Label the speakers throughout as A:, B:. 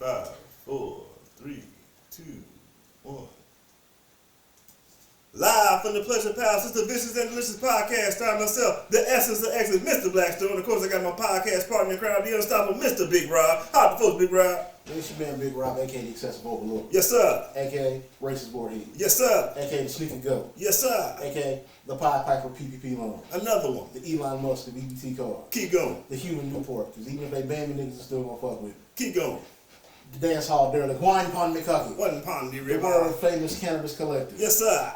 A: 5, 4, 3, 2, 1. Live from the Pleasure Palace, it's the Vicious and Delicious Podcast, starring myself, the essence of excellence, Mr. Blackstone. And of course, I got my podcast partner in the crowd, the unstoppable Mr. Big Rob. How the folks, Big Rob?
B: It's your man Big Rob, aka the Excessive Overlord.
A: Yes, sir.
B: Aka Racist Board Heat.
A: Yes, sir.
B: Aka the Sneaky Goat.
A: Yes, sir.
B: Aka the Pied Piper PPP loan.
A: Another one.
B: The Elon Musk, the BBT card.
A: Keep going.
B: The Human Newport, because even if they ban me, niggas are still gonna fuck with it.
A: Keep going.
B: The Dance Hall Derelict, Wine Pond McCucky.
A: One pound, the
B: The world famous Cannabis Collective.
A: Yes, sir.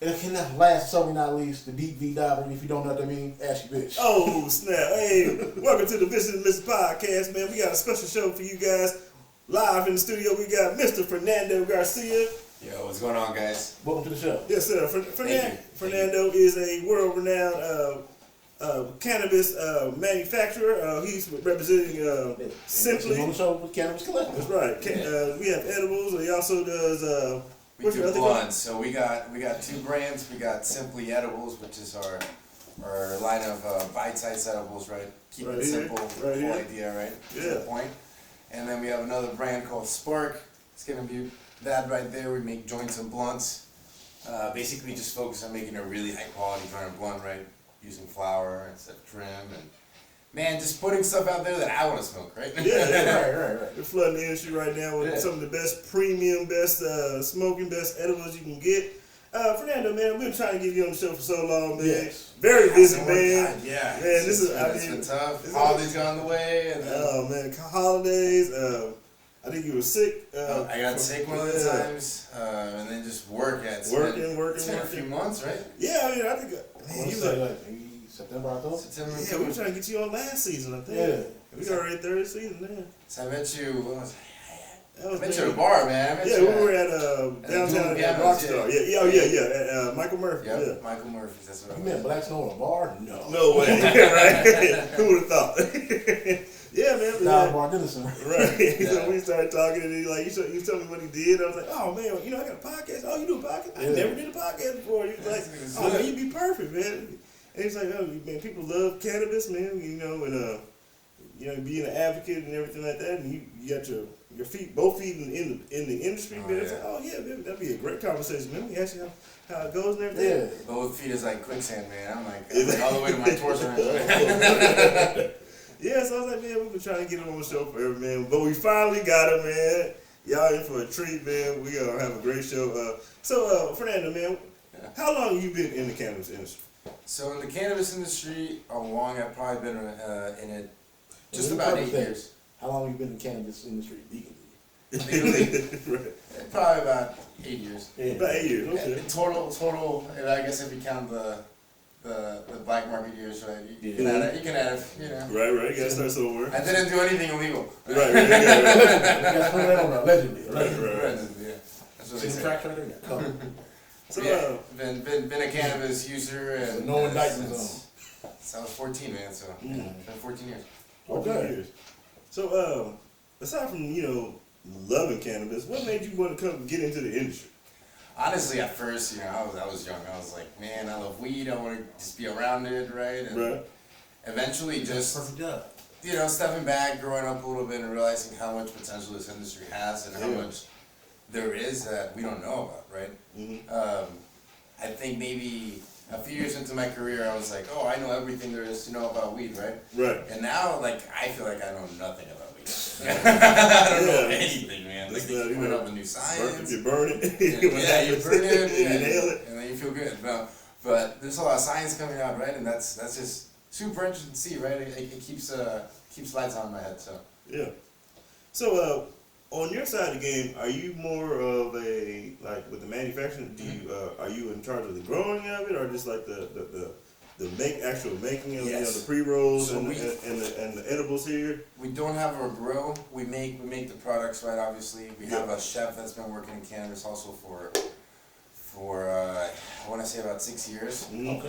B: And last, certainly not least, the Deep V Diver, and if you don't know what that means, ask your bitch.
A: Oh, snap. Hey, welcome to the Vicious and Delicious Podcast, man. We got a special show for you guys. Live in the studio, we got Mr. Fernando Garcia.
C: Yo, what's going on, guys?
B: Welcome to the show.
A: Yes, sir. Fernando is a world-renowned cannabis manufacturer. He's representing Simply.
B: On the show with Cannabis Collective.
A: That's right. We have edibles. He also does.
C: We do blunts. So we got two brands. We got Simply Edibles, which is our line of bite-sized edibles, right? Keep
A: Right
C: it
A: here.
C: simple,
A: Right
C: whole
A: here.
C: idea, right?
A: Yeah.
C: To the point. And then we have another brand called Spark. It's gonna be that right there. We make joints and blunts. Basically, just focus on making a really high-quality joint and blunt, right? Using flour instead of trim, and man, just putting stuff out there that I want to smoke, right?
A: Yeah,
B: Right.
A: We're flooding the industry right now with some of the best premium, best smoking, best edibles you can get. Fernando, man, we've been trying to get you on the show for so long, man.
B: Yes.
A: Very busy, man.
C: Yeah,
A: Man, this is,
C: it's been tough. Holidays got on the way, and
A: oh man, holidays. I think you were sick.
C: I got sick one of the times, and then just work. Yeah, it's been a few months, right?
A: Yeah, I mean, I think. Man, you like,
B: maybe September, October?
C: September.
A: yeah, we were trying to get you on last season, I think.
B: Yeah.
A: We already third season now.
C: So I met you. What was
A: That
C: I
A: was
C: met you at a bar, man.
A: Yeah, we were at downtown at Rockstar. Yeah. At Michael Murphy.
C: Yep,
A: Yeah.
C: Michael Murphy's. That's what
B: You
C: I
B: meant
C: meant.
B: Black Snow in a bar? No.
A: No way, right? Who would have thought? Yeah, man.
B: Nah, Bar Dennison.
A: Right.
C: Yeah.
A: So we started talking, and he told me what he did. I was like, oh man, I got a podcast. Oh, you do a podcast? I
B: Yeah.
A: never did a podcast before. He was like, oh man, you'd be perfect, man. And he's like, oh man, people love cannabis, man. And being an advocate and everything like that, and you got your feet, both feet in the industry, man. It's like, oh yeah, man, that'd be a great conversation, man. We ask you how it goes and everything.
B: Yeah.
C: Both feet is like quicksand, man. I'm like all the way to my torso.
A: Yeah, so I was like, man, we've been trying to get him on the show forever, man. But we finally got him, man. Y'all in for a treat, man. We gonna have a great show. Fernando, man, how long have you been in the cannabis industry?
C: So in the cannabis industry, long I've probably been in it just about 8 years.
B: How long have you been in the cannabis industry legally?
A: Right.
C: Probably about 8 years.
B: Yeah.
A: About 8 years, okay.
C: Total. And I guess if you count the black market years, right? You can add it.
A: Right, you gotta start somewhere.
C: I didn't do anything illegal.
A: Right.
B: That's put that on there, allegedly.
A: Right.
C: Yeah. That's what they
B: See the
C: say.
B: tracks right there? Cover.
A: So,
C: Yeah, been a cannabis user and
B: So no indictments
C: since I was 14, man. So it's been 14 years.
A: 14
B: Okay.
A: years. So, aside from, loving cannabis, what made you want to come get into the industry?
C: Honestly, at first, I was young. I was like, man, I love weed. I want to just be around it, right? And
A: Right.
C: eventually, just
B: Perfect job.
C: stepping back, growing up a little bit, and realizing how much potential this industry has and how much there is that we don't know about, right?
A: Mm-hmm.
C: I think maybe a few years into my career, I was like, oh, I know everything there is to know about weed, right?
A: Right.
C: And now, I feel like I know nothing about weed. I don't know anything, man. Like, they keep putting up with new science.
A: You burn it.
C: Yeah, you burn it,
A: You inhale it.
C: and then you feel good. No, but there's a lot of science coming out, right? And that's just super interesting to see, right? It keeps lights on in my head, so.
A: Yeah. So, on your side of the game, are you more of a, with the manufacturing, are you in charge of the growing of it, or just like the actual making of
C: Yes.
A: the pre-rolls
C: So
A: and the edibles here?
C: We don't have a grow. We make the products, right? Obviously, we have a chef that's been working in cannabis also for I want to say about 6 years.
B: Okay.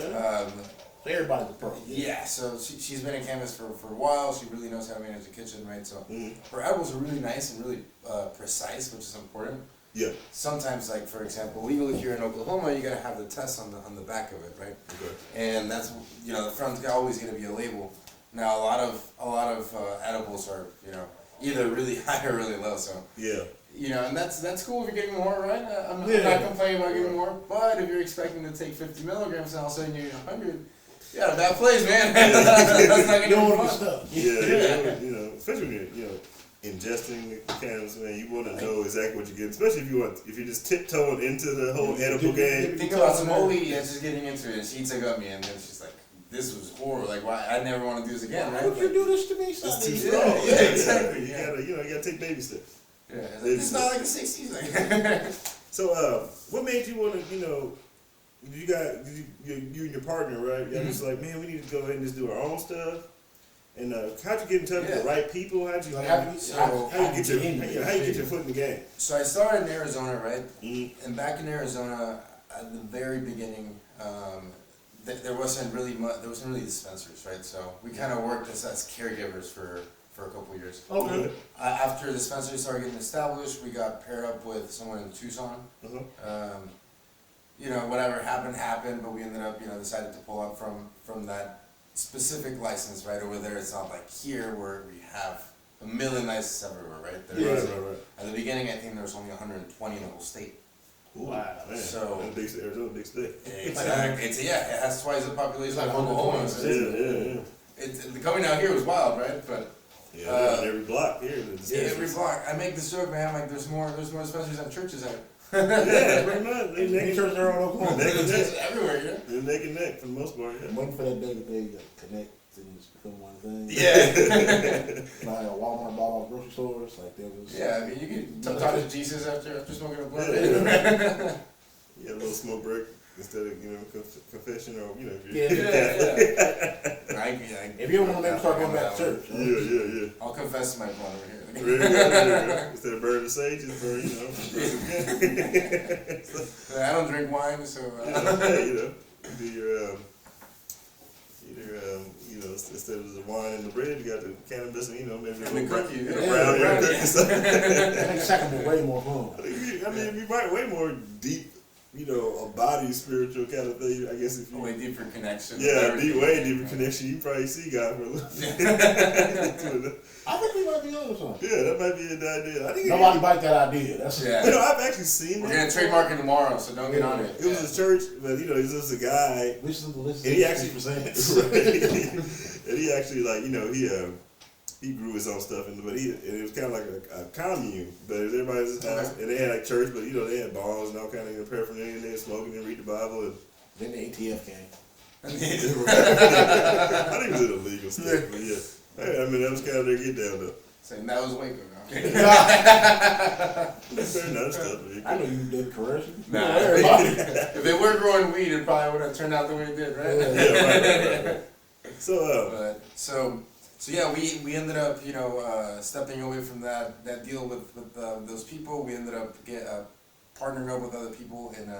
B: So everybody's a pro.
C: Yeah. So she's been in cannabis for a while. She really knows how to manage the kitchen, right? So
A: Mhm.
C: her edibles are really nice and really precise, which is important.
A: Yeah.
C: Sometimes, for example, legally here in Oklahoma, you gotta have the test on the back of it, right?
A: Okay.
C: And that's the front's always gonna be a label. Now a lot of edibles are either really high or really low. So
A: Yeah.
C: you know, and that's cool if you're getting more, right? I'm
B: Yeah.
C: not complaining about getting more, but if you're expecting to take 50 milligrams and all of a sudden you're 100, you got a bad place, man. That's not gonna
B: You don't
C: be
B: want to
C: fun.
B: be stuck.
A: Yeah, you know, especially when you're, ingesting cannabis, man, you want to know exactly what you're getting. Especially if you're just tiptoeing into the whole edible game.
C: Think about Somoli just getting into it, and she took up me, and then she's like, "This was horrible. Like, why? I never want to do this again."
B: Why
C: Right?
B: would you do this to me, son?
A: It's too
C: Yeah,
A: strong.
C: yeah, exactly,
A: You
C: yeah.
A: gotta take baby steps.
C: Yeah, it's like, it's not like the 60s. Like,
A: So, what made you want to, you and your partner, right? Y'all just like, man, we need to go ahead and just do our own stuff. And how'd you get in touch with the right people? How'd you,
B: Like,
A: how
B: how
A: you get your foot in the game?
C: so I started in Arizona, right?
A: Mm-hmm.
C: And back in Arizona, at the very beginning, there wasn't really dispensaries, right? So we kind of worked as caregivers for a couple of years.
B: Okay.
C: After dispensaries started getting established, we got paired up with someone in Tucson.
A: Uh-huh.
C: Whatever happened, but we ended up, decided to pull up from that specific license right over there. It's not like here where we have a million licenses everywhere, right?
A: Right.
C: At the beginning, I think there was only 120 in the whole state.
A: Wow, man.
C: So-
A: Arizona, big state.
C: Exactly. It has twice the population
B: It's like
C: of Oklahoma.
B: 120.
A: Yeah.
C: Coming out here was wild, right? But
A: Yeah, on every block here.
C: every block, I make this joke, man. Like there's more dispensaries than churches out.
A: Yeah, pretty much. They
B: They
A: neck
B: church there on Oklahoma.
A: and neck.
C: It's everywhere, you know.
A: They're neck and neck for the most part.
B: I'm waiting for that day that they connect and just become one thing.
C: Yeah.
B: Like a Walmart bought off grocery stores, like there was.
C: Yeah, I mean, you can talk to Jesus after smoking a blunt.
A: Yeah, a little smoke break instead of confession or
B: Yeah. If you don't want to make them start going back to church.
A: Yeah.
C: I'll confess to my blunt over here.
A: Very good. Instead of burn the sage, just burn,
C: I don't drink wine, so.
A: do your instead of the wine and the bread, you got the cannabis and maybe
C: And the cookie, yeah.
A: brown
C: Yeah.
A: cookie.
B: That makes sacrament way more fun.
A: I mean, you might way more deep, a body spiritual kind of thing. I guess if you
C: Way deeper connection.
A: yeah, way deeper connection. You probably see God for a little bit.
B: I think we might be on something.
A: Yeah, that might be an idea. I think
B: Nobody bite that idea. That's
C: Yeah.
A: I've actually seen
C: We're
A: that.
C: gonna trademark it tomorrow, so don't get on it.
A: It was a church, but it was just a guy.
B: Listen to
A: And he actually
B: present.
A: and he actually he grew his own stuff, but it was kind of like a commune, but it was everybody's house, and they had like church, but they had balls and all kind of paraphernalia, and they were smoking and read the Bible, and
B: Then the ATF came.
A: I think it was an illegal stuff, but yeah. Hey, I mean that was kind of their get down though.
C: Saying that was Waco. No.
A: Fair enough stuff.
B: I know you did correction.
C: Nah,
B: Everybody.
C: if they were growing weed, it probably would have turned out the way it did, right?
A: Yeah, right. So
C: So yeah, we ended up stepping away from that deal with those people. We ended up partnering up with other people in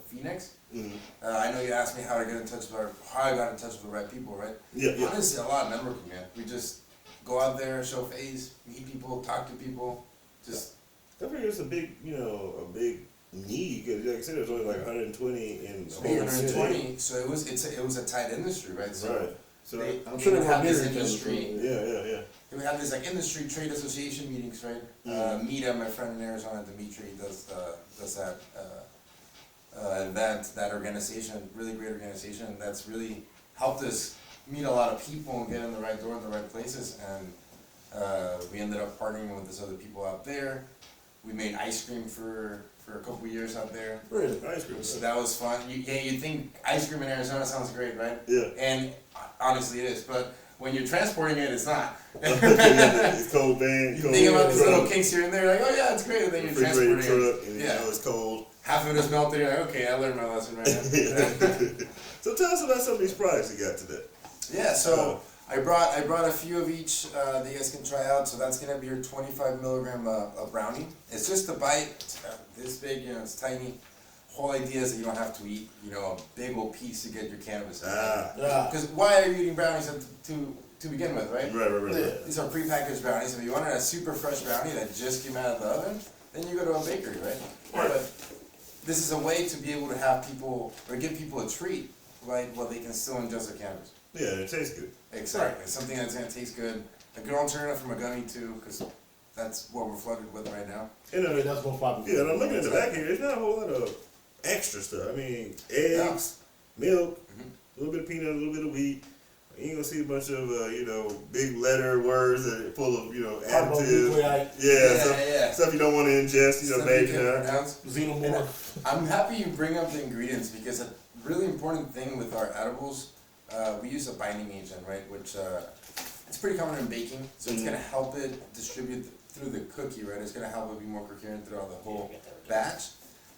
C: Phoenix.
A: mhm.
C: I know you asked me how I got in touch with the right people, right?
A: Yeah.
C: Honestly, a lot of networking, man. We just go out there, show face, meet people, talk to people, just.
A: I figure it's a big need because, like I said, there's only like 120 in the whole city.
C: 120. So it was a tight industry, right? So
A: Right. So
B: I'm
C: they
B: sure
C: would
B: they
C: have
B: were
C: this
B: near each other,
C: industry.
A: yeah.
C: They would have this like industry trade association meetings, right?
A: Mhm.
C: Mita, my friend in Arizona, Dimitri, does that event, that organization, really great organization. That's really helped us meet a lot of people and get in the right door in the right places. And we ended up partnering with these other people out there. We made ice cream for a couple years out there.
B: Really?
A: Ice cream.
C: So that was fun. You'd think ice cream in Arizona sounds great, right?
A: Yeah.
C: And honestly it is, but when you're transporting it, it's not.
A: It's cold van.
C: You think about these little kinks here and there, like, oh yeah, it's great, and then you're
A: refrigerated
C: transporting
A: truck,
C: it.
A: and
C: Yeah.
A: it's cold.
C: Half of it is melted, you're like, okay, I learned my lesson right now.
A: So tell us about some of these products you got today.
C: Yeah, so I brought a few of each that you guys can try out. So that's gonna be your 25 milligram brownie. It's just a bite. It's about this big, it's tiny. Whole idea is that you don't have to eat, a big old piece to get your cannabis.
B: Yeah.
C: Because why are you eating brownies to begin with, right?
A: Right.
C: These are prepackaged brownies. If you wanted a super fresh brownie that just came out of the oven, then you go to a bakery, right? But this is a way to be able to have people, or give people a treat, right, while they can still ingest their cannabis.
A: Yeah, it tastes good.
C: Exactly. Something that's going to taste good. A good alternative from a gummy too, because that's what we're flooded with right now.
A: And,
B: Yeah, that's most popular.
A: yeah, and I'm looking at the back here. There's not a whole lot of extra stuff. I mean, eggs, milk, a little bit of peanut, a little bit of wheat. You ain't gonna see a bunch of big letter words that are full of additives. Stuff you don't want to ingest.
C: Stuff
A: maybe
C: you can't
A: not.
C: pronounce.
B: Xenomorph.
C: I'm happy you bring up the ingredients because a really important thing with our edibles, we use a binding agent, right? Which it's pretty common in baking, so it's gonna help it distribute through the cookie, right? It's gonna help it be more coherent throughout the whole batch,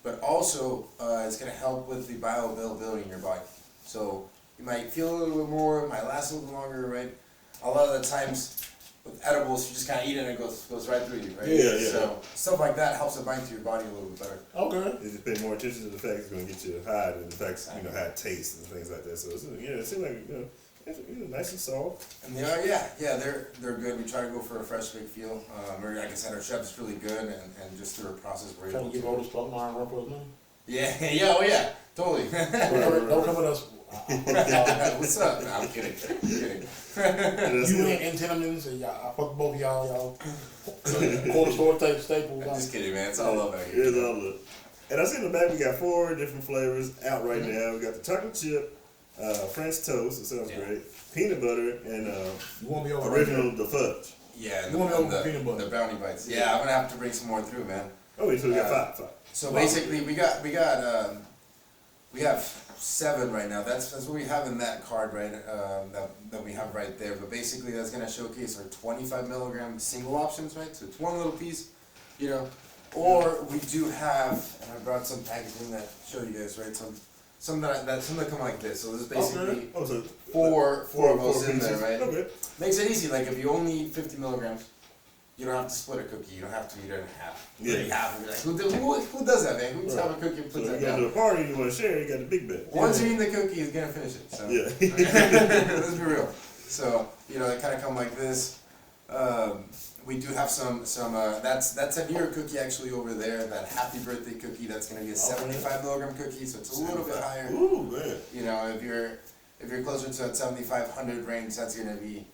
C: but also it's gonna help with the bioavailability in your body. So you might feel a little bit more, it might last a little longer, right? A lot of the times with edibles, you just kind of eat it and it goes right through you, right?
A: Yeah.
C: So stuff like that helps it bind to your body a little bit better.
B: Okay.
A: You just pay more attention to the fact it's gonna get you high than the fact how it tastes and things like that. So it seems like it's nice and soft.
C: And they are, they're good. We try to go for a fresh big feel. Like I said, our chef is really good, and just through a process we're
B: Trying
C: able
B: to give all this stuff my run for his money.
C: Yeah, totally.
B: Don't come with us.
C: What's up? No, I'm kidding.
B: You ain't in 10 minutes, and I fuck both of y'all corner store type staples.
C: I'm just kidding, man. It's all love out here.
A: It's all love. And I see in the back we got 4 different flavors out right now. We got the chocolate chip, French toast. It sounds great. Peanut butter and
B: You want me over
A: original the fudge.
C: Yeah, and
B: You want me over
C: the
B: peanut butter?
C: the brownie bites. Yeah, I'm gonna have to bring some more through, man.
A: Oh, wait, so we got 5.
C: So basically, we have 7 right now. That's what we have in that card, right? That we have right there. But basically, that's gonna showcase our 25 milligram single options, right? So it's one little piece, Or we do have, and I brought some packaging that show you guys, right? Some that come like this. So this is basically
A: so
C: four of those in
A: pieces.
C: there, right?
A: Okay.
C: Makes it easy. Like if you only eat 50 milligrams. You don't have to split a cookie. You don't have to eat it in half.
A: Yeah.
C: Half and be like, who does that, man? Who eats half a cookie and
A: So
C: puts
A: if
C: that
A: you go
C: down?
A: to a party and you want to share, you got the big bag.
C: Once you're eating the cookie, he's gonna finish it. So.
A: Yeah.
C: Let's be real. So they kind of come like this. We do have some. That's a newer cookie actually over there. That happy birthday cookie. That's gonna be a 75 milligram cookie. So it's a little bit higher.
A: Ooh, man.
C: If you're closer to that 7,500 range, that's gonna be.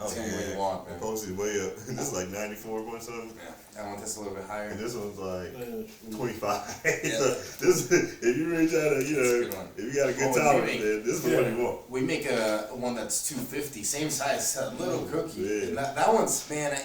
C: It's gonna be what you want, man.
A: Posted way up. This is like 94 point something.
C: Yeah, that one tastes a little bit higher.
A: And this one's like 25.
C: Yeah.
A: So this, if you really try to, if you got a good tolerance, then this is what you want.
C: We make one that's 250, same size, a little cookie.
A: Yeah.
C: And that one's, man,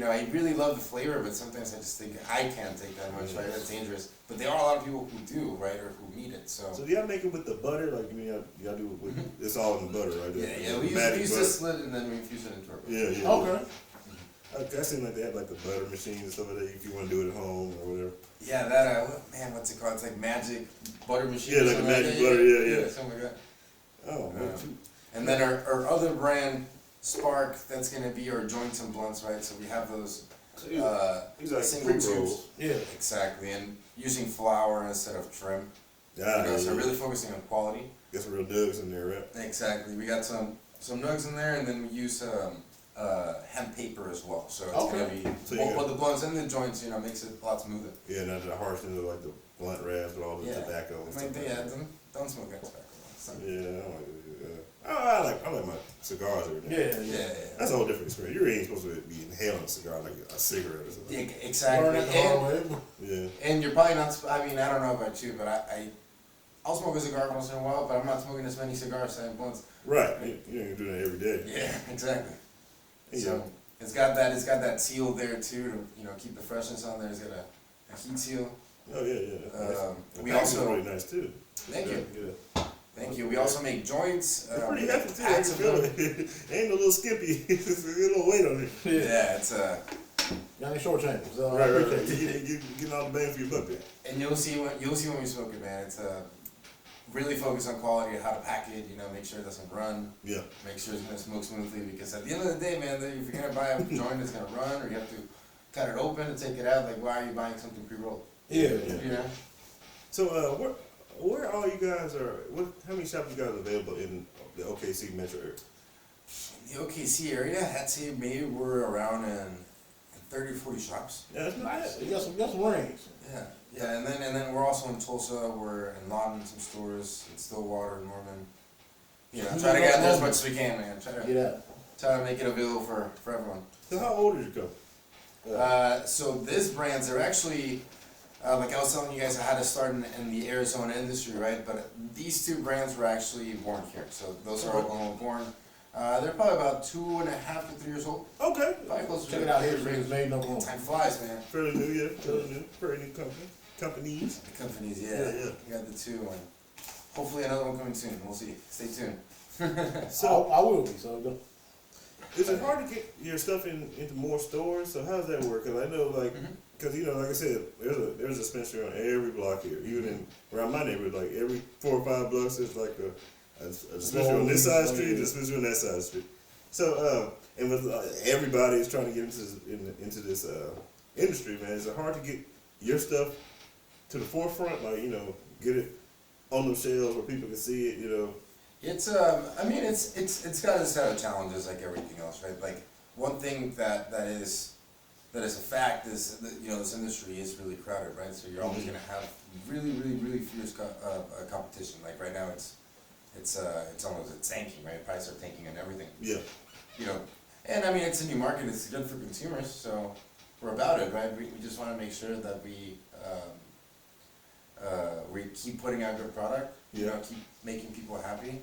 C: I really love the flavor, but sometimes I just think I can't take that much, right? That's dangerous. But there are a lot of people who do, right, or who need it. So
A: do y'all make it with the butter? Like y'all do it with it's all in the butter, right?
C: yeah. We use this slit and then we infuse it into our butter.
A: Yeah.
B: Okay.
A: I seen like they have like the butter machines and stuff like that if you want to do it at home or whatever.
C: Yeah, that what's it called? It's like magic butter machine.
A: Yeah, like a magic butter. Yeah.
C: Something like that.
A: Oh man.
C: And then our other brand, Spark, that's gonna be our joints and blunts, right? So we have those
A: These are like
C: single tubes.
A: pre-rolls.
B: Yeah.
C: Exactly, and using flour instead of trim.
A: Yeah.
C: So really focusing on quality.
A: Got some real nugs in there, right?
C: Exactly. We got some nugs in there, and then we use hemp paper as well. So it's gonna be both the blunts and the joints. Makes it a lot smoother.
A: Yeah, not the harshness of like the blunt wraps with all the tobacco and stuff.
C: Don't smoke that tobacco.
A: Yeah, I don't like it. I like my cigars every day.
B: Yeah.
A: That's a whole different experience. You ain't supposed to be inhaling a cigar like a cigarette or something.
C: Yeah, exactly.
A: Yeah.
C: And you're probably not. I mean, I don't know about you, but I'll smoke a cigar once in a while, but I'm not smoking as many cigars as blunts.
A: Right. You ain't do that every day.
C: Yeah, exactly.
A: Yeah.
C: So it's got that seal there too to keep the freshness on there. It's got a heat seal.
A: Oh yeah.
C: We
A: The
C: also
A: really nice too.
C: Thank you.
A: Yeah.
C: Thank you. We also make joints.
A: It's pretty hefty too. I can
C: packs of
A: feel
C: them.
A: it. Ain't no little skimpy. It's a little weight on it.
C: Yeah, it's
B: Y'all ain't short-changed.
A: Right. Getting all the bang for your buck there.
C: and you'll see when we smoke it, man. It's really focus on quality, how to pack it. Make sure it doesn't run.
A: Yeah.
C: Make sure it's gonna smoke smoothly. Because at the end of the day, man, if you're gonna buy a joint that's gonna run, or you have to cut it open and take it out, like why are you buying something pre-rolled?
B: Yeah.
A: So where all you guys are? How many shops you guys are available in the OKC metro area?
C: The OKC area, I'd say maybe we're around in 30 or 40 shops.
A: Yeah, that's not bad.
B: You got some rings.
C: Yeah, and then we're also in Tulsa. We're in Lawton, some stores in Stillwater, Norman. Try to get out there as much as we can, man.
B: Get out.
C: try to make it available for everyone.
A: So how old is your company?
C: So this brands are actually, like I was telling you guys, I had to start in the Arizona industry, right? But these two brands were actually born here. So those are Oklahoma born. They're probably about 2.5 to 3 years old.
A: Okay.
C: Probably close to
B: Check it out here, it's made no more.
C: Time flies, man.
A: Fairly new, yeah. Fairly new company. Companies.
C: The companies,
A: Yeah, yeah.
C: We got the two, and hopefully another one coming soon. We'll see. Stay tuned.
A: So
B: I will be, so go.
A: is it hard to get your stuff into more stores? So how does that work? Because I know, like, because you know, like I said, there's a dispensary on every block here. Even in around my neighborhood, like every 4 or 5 blocks, there's like a dispensary on this side of the street, a dispensary on that side of the street. So and with everybody is trying to get into this industry, man. Is it hard to get your stuff to the forefront? Like, you know, get it on the shelves where people can see it. You know.
C: It's I mean it's got a set of challenges like everything else, right? Like one thing that is a fact is that, you know, this industry is really crowded, right? So you're always gonna have really fierce competition. Like right now it's almost tanking, right? Prices are tanking and everything.
A: Yeah.
C: You know, and I mean it's a new market. It's good for consumers, so we're about it, right? We just want to make sure that we keep putting out good product. You know, keep making people happy.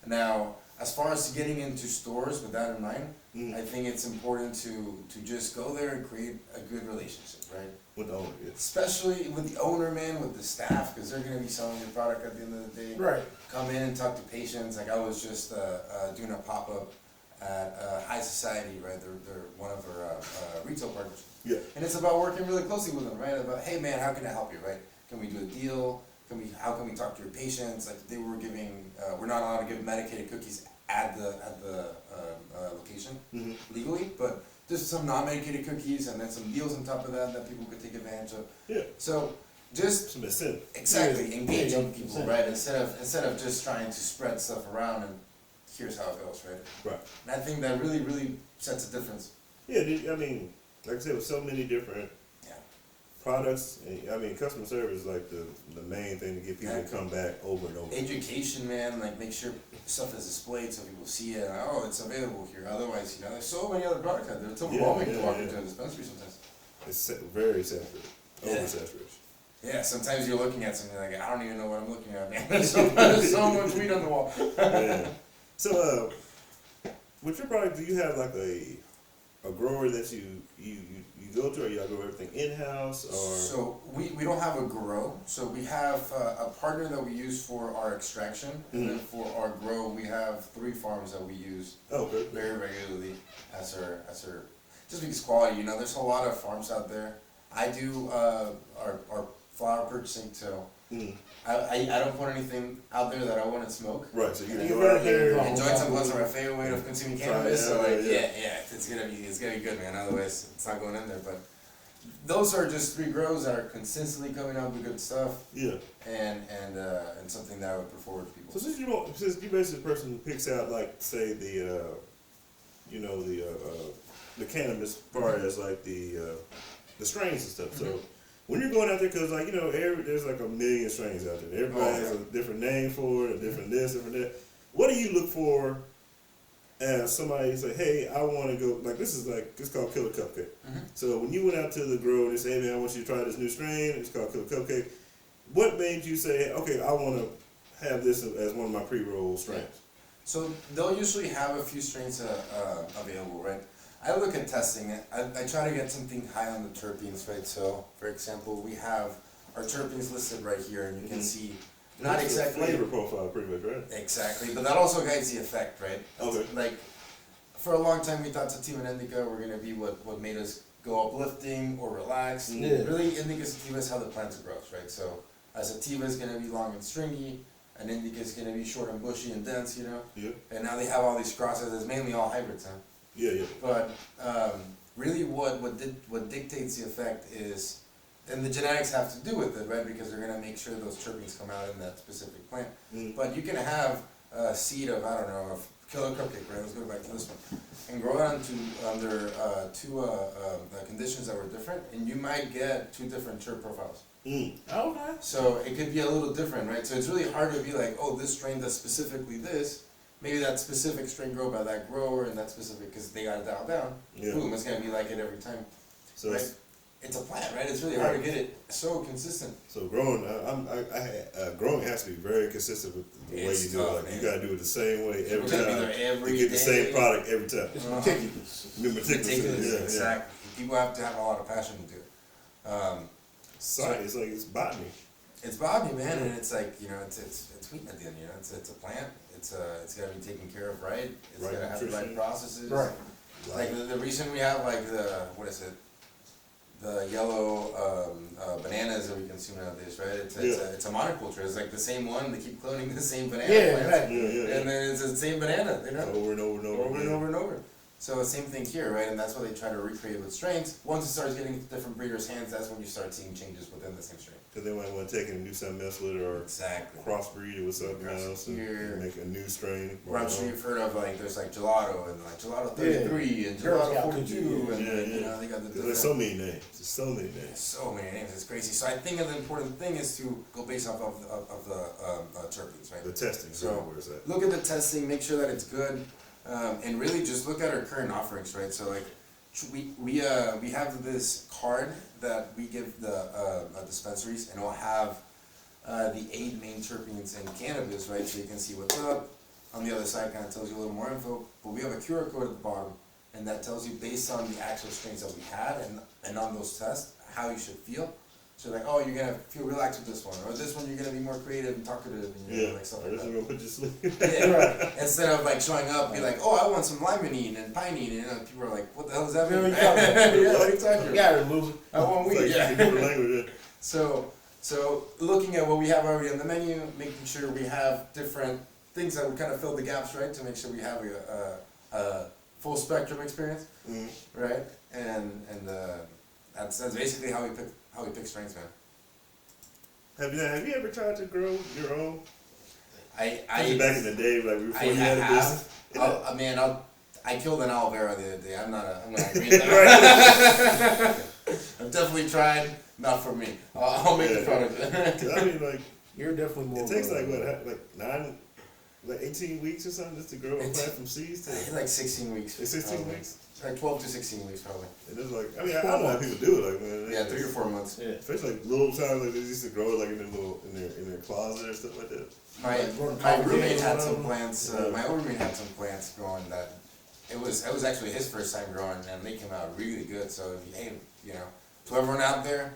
C: Now, as far as getting into stores with that in mind, I think it's important to just go there and create a good relationship, right?
A: With the owner, yeah.
C: Especially with the owner, man, with the staff, because they're going to be selling your product at the end of the day.
B: Right.
C: Come in and talk to patients. Like I was just doing a pop-up at High Society, right? They're one of our retail partners.
A: Yeah.
C: And it's about working really closely with them, right? About, hey man, how can I help you, right? Can we do a deal? How can we talk to your patients? Like they were giving, we're not allowed to give medicated cookies at the location legally, but just some non-medicated cookies and then some deals on top of that people could take advantage of.
A: Yeah.
C: So just
A: Some incentive.
C: exactly engaging people, right? Instead of just trying to spread stuff around and here's how it goes, right?
A: Right.
C: And I think that really sets a difference.
A: Yeah, I mean, like I said, with so many different products, I mean, customer service is like the main thing to get people to come back over and over.
C: Education, man, like make sure stuff is displayed so people see it. And, oh, it's available here. Otherwise, you know, there's so many other products out there. It's overwhelming to walk into a dispensary sometimes.
A: It's very saturated, oversaturation.
C: Yeah, sometimes you're looking at something like, I don't even know what I'm looking at, man. There's so much weed on the wall.
A: Yeah. So, with your product, do you have like a grower that you go to, or y'all grow everything in-house, or?
C: So we don't have a grow. So we have a partner that we use for our extraction, and then for our grow we have 3 farms that we use very regularly as our just because quality. You know, there's a lot of farms out there. I do our flower purchasing too. I don't put anything out there that I wouldn't smoke.
A: Right, so you
B: And
A: go out there.
C: And joints and blunts are my favorite way of consuming cannabis. So like, it's gonna be good, man. Otherwise, it's not going in there. But those are just 3 grows that are consistently coming out with good stuff. Yeah. And something that I would put forward to people.
A: So since you basically the person who picks out, like, say the cannabis, as far as like the strains and stuff. So when you're going out there, because like, you know, there's like a million strains out there. Everybody has a different name for it, a different this, different that. What do you look for as somebody say, hey, I want to go, like this is called Killer Cupcake. So when you went out to the grower and they say, hey man, I want you to try this new strain, it's called Killer Cupcake. What made you say, okay, I want to have this as one of my pre-roll strains?
C: So they'll usually have a few strains available, right? I look at testing it. I try to get something high on the terpenes, right? So, for example, we have our terpenes listed right here, and you can see not
A: That's
C: exactly
A: the flavor profile, pretty much, right?
C: Exactly, but that also guides the effect, right?
A: Okay.
C: Like, for a long time, we thought sativa and indica were gonna be what made us go uplifting or relaxed. Really, indica sativa is how the plant grows, right? So, a sativa is gonna be long and stringy. An indica is gonna be short and bushy and dense, you know.
A: Yeah.
C: And now they have all these crosses. It's mainly all hybrids, huh?
A: Yeah.
C: But really, what dictates the effect is, and the genetics have to do with it, right? Because they're gonna make sure those terpenes come out in that specific plant. But you can have a seed of of Killer Cupcake, right? Let's go back to this one, and grow it under 2 conditions that were different, and you might get 2 different terp profiles.
B: Okay.
C: So it could be a little different, right? So it's really hard to be like, oh, this strain does specifically this, maybe that specific strain grow by that grower and that specific, because they got it dialed down,
A: Yeah.
C: boom, it's gonna be like it every time,
A: So
C: right? It's a plant, right? It's really hard to get it so consistent.
A: so growing, growing has to be very consistent with the way
C: It's
A: you do
C: tough,
A: it. Like, you
C: man.
A: gotta do it the same way every
C: We're gonna be
A: time.
C: there every
A: You get the same
C: day.
A: product every time.
B: It's
C: Uh-huh.
B: meticulous.
A: You're meticulous. Yeah,
C: Exactly. People have to have a lot of passion to do it.
A: Science, like it's botany.
C: It's botany, man, and it's like, you know, it's wheat at the end, you know, it's a plant. It's gotta be taken care of right. It's
A: Right
C: gotta have the right
A: nutrition.
C: processes.
B: Right.
C: Like the reason we have like what is it? The yellow bananas that we consume nowadays, right? It's a monoculture. It's like the same one. They keep cloning the same banana
B: Yeah,
C: plants,
B: right.
A: Yeah.
C: and then it's the same banana, you know,
A: Over and over and over.
C: over and
A: again.
C: over and over. So the same thing here, right? And that's what they try to recreate with strains. Once it starts getting into different breeders' hands, that's when you start seeing changes within the same strain.
A: Because they might want to take it and do something else with it, or
C: Exactly.
A: crossbreed it with something
C: Cross it
A: else, and
C: here.
A: make a new strain.
C: Or I'm sure you've heard of like there's like gelato and like gelato 33 and
B: Girl
C: gelato
B: Scout
C: 42
B: cookie,
C: and
A: yeah,
C: then, you
A: yeah.
C: know they got the
A: There's
C: different.
A: so many names. There's so many names.
C: So many names, it's crazy. So I think the important thing is to go based off of the terpenes, right?
A: The testing,
C: So-
A: so where it's at.
C: Look at the testing, make sure that it's good, and really just look at our current offerings, right? So like we have this card that we give the dispensaries, and it'll have the 8 main terpenes in cannabis, right? So you can see what's up. On the other side, kind of tells you a little more info. But we have a QR code at the bottom, and that tells you based on the actual strains that we had and on those tests how you should feel. So like, oh, you're gonna feel relaxed with this one, or this one you're gonna be more creative and talkative, and you know,
A: Yeah,
C: like stuff
A: this
C: like
A: is
C: that.
A: gonna put you to sleep.
C: Yeah.
B: Right.
C: Instead of like showing up, be like, oh, I want some limonene and pinene, and you know, people are like, what the hell does that
B: Yeah,
C: mean?
B: what you talking about?
C: Yeah, what are you talking
B: You
C: about?
B: got it, loser.
C: I want
A: It's
C: weed.
A: like
C: Yeah.
A: different language.
C: So looking at what we have already on the menu, making sure we have different things that will kind of fill the gaps, right? To make sure we have a full spectrum experience,
A: Mm.
C: right? And that's basically how we pick strengths, man.
A: Have you ever tried to grow your own?
C: I
A: Back in the day, like before you had a business.
C: I killed an aloe vera the other day. I'm not agree with that. I've definitely tried. Not for me. I'll make the product.
A: 'Cause I mean, like
B: You're definitely more.
A: it takes
B: of a-
A: like 18 weeks or something just to grow a plant from seeds to.
C: Like 16 weeks.
A: It's 16
C: probably.
A: weeks.
C: Like 12 to 16 weeks probably.
A: And it's like, I mean, I don't know how people do it, like man.
C: Yeah, 3 or 4 months.
B: Yeah.
A: Especially like little times like they used to grow it like in their closet or stuff like that.
C: My
B: Like growing
C: my
B: coffee
C: roommate
B: beans
C: had
B: or
C: some
B: whatever.
C: plants. My old roommate had some plants growing that it was actually his first time growing, and they came out really good. So if you you know, to everyone out there,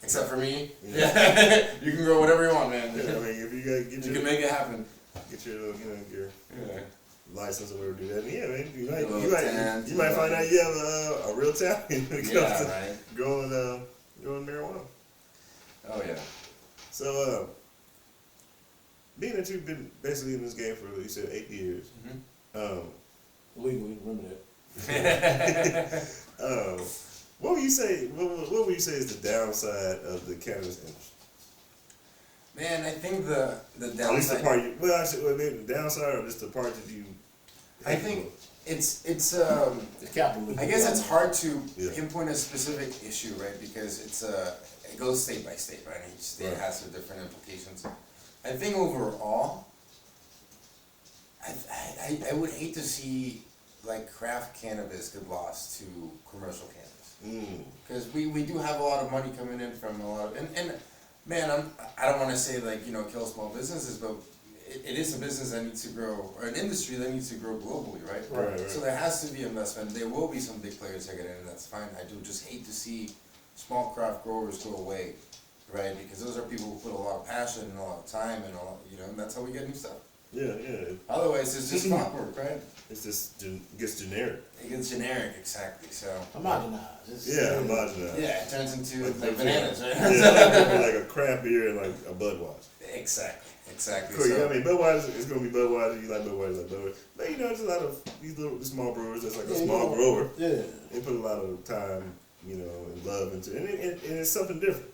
C: except for me, yeah, you can grow whatever you want, man.
A: Yeah, I mean, if you gotta get
C: You
A: your
C: can make it happen.
A: get your your
C: Yeah.
A: license or whatever to do that, yeah, man, you
C: little tent,
A: might
C: you know.
A: find out you have a real talent when it comes
C: Yeah,
A: to
C: right.
A: growing marijuana.
C: Oh yeah.
A: So, being that you've been basically in this game for, you said, 8 years,
C: Mm-hmm.
B: Legally, remember that.
A: what would you say? What would you say is the downside of the cannabis industry?
C: Man, I think the
A: At least the
C: downside.
A: part you. Well, maybe the downside or just the part that you.
C: I think it's
B: The capitalism.
C: I guess it's hard to
A: Yeah.
C: pinpoint a specific issue, right? Because it goes state by state, right? Each state
A: Right.
C: has their different implications. I think overall, I would hate to see like craft cannabis get lost to commercial cannabis, because we do have a lot of money coming in from a lot of and man, I don't want to say like kill small businesses, but it is a business that needs to grow, or an industry that needs to grow globally, right?
A: Right.
C: So there has to be investment. There will be some big players that get in, and that's fine. I do just hate to see small craft growers go away, right? Because those are people who put a lot of passion and a lot of time and and that's how we get new stuff.
A: Yeah.
C: Otherwise, it's just clockwork, right?
A: It's just gets generic.
C: It gets generic, exactly. So
B: Homogenized. It's-
A: Yeah, imagine that.
C: yeah, it turns into
A: Like
C: like bananas, right?
A: Yeah, like a craft beer and like a Budweiser.
C: Exactly.
A: Cool,
C: So,
A: I mean, Budweiser is gonna be Budweiser. You like Budweiser, But there's a lot of these little small brewers that's like a
B: Yeah,
A: small grower.
B: Yeah.
A: They put a lot of time, and love into it, and it's something different.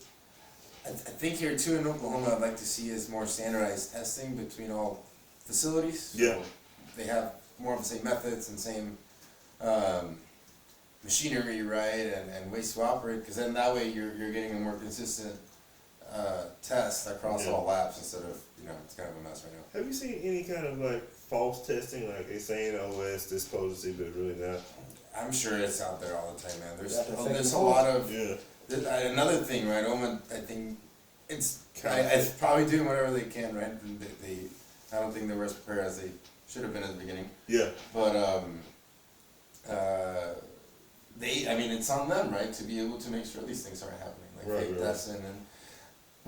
C: I think here too in Oklahoma, I'd like to see is more standardized testing between all facilities. So
A: Yeah.
C: they have more of the same methods and same machinery, right, and ways to operate, because then that way you're getting a more consistent test across
A: Yeah.
C: all labs instead of it's kind of a mess right now.
A: Have you seen any kind of like false testing, like they saying, oh, well, it's this potency, but really not?
C: I'm sure it's out there all the time, man. There's
B: That's the
C: there's a
B: second
C: lot of
A: Yeah.
C: another thing, right? I think I probably doing whatever they can, right? And I don't think they were as prepared as they should have been at the beginning.
A: Yeah.
C: But I mean, it's on them, right, to be able to make sure these things aren't happening, like
A: Right,
C: fake
A: right.
C: testing, and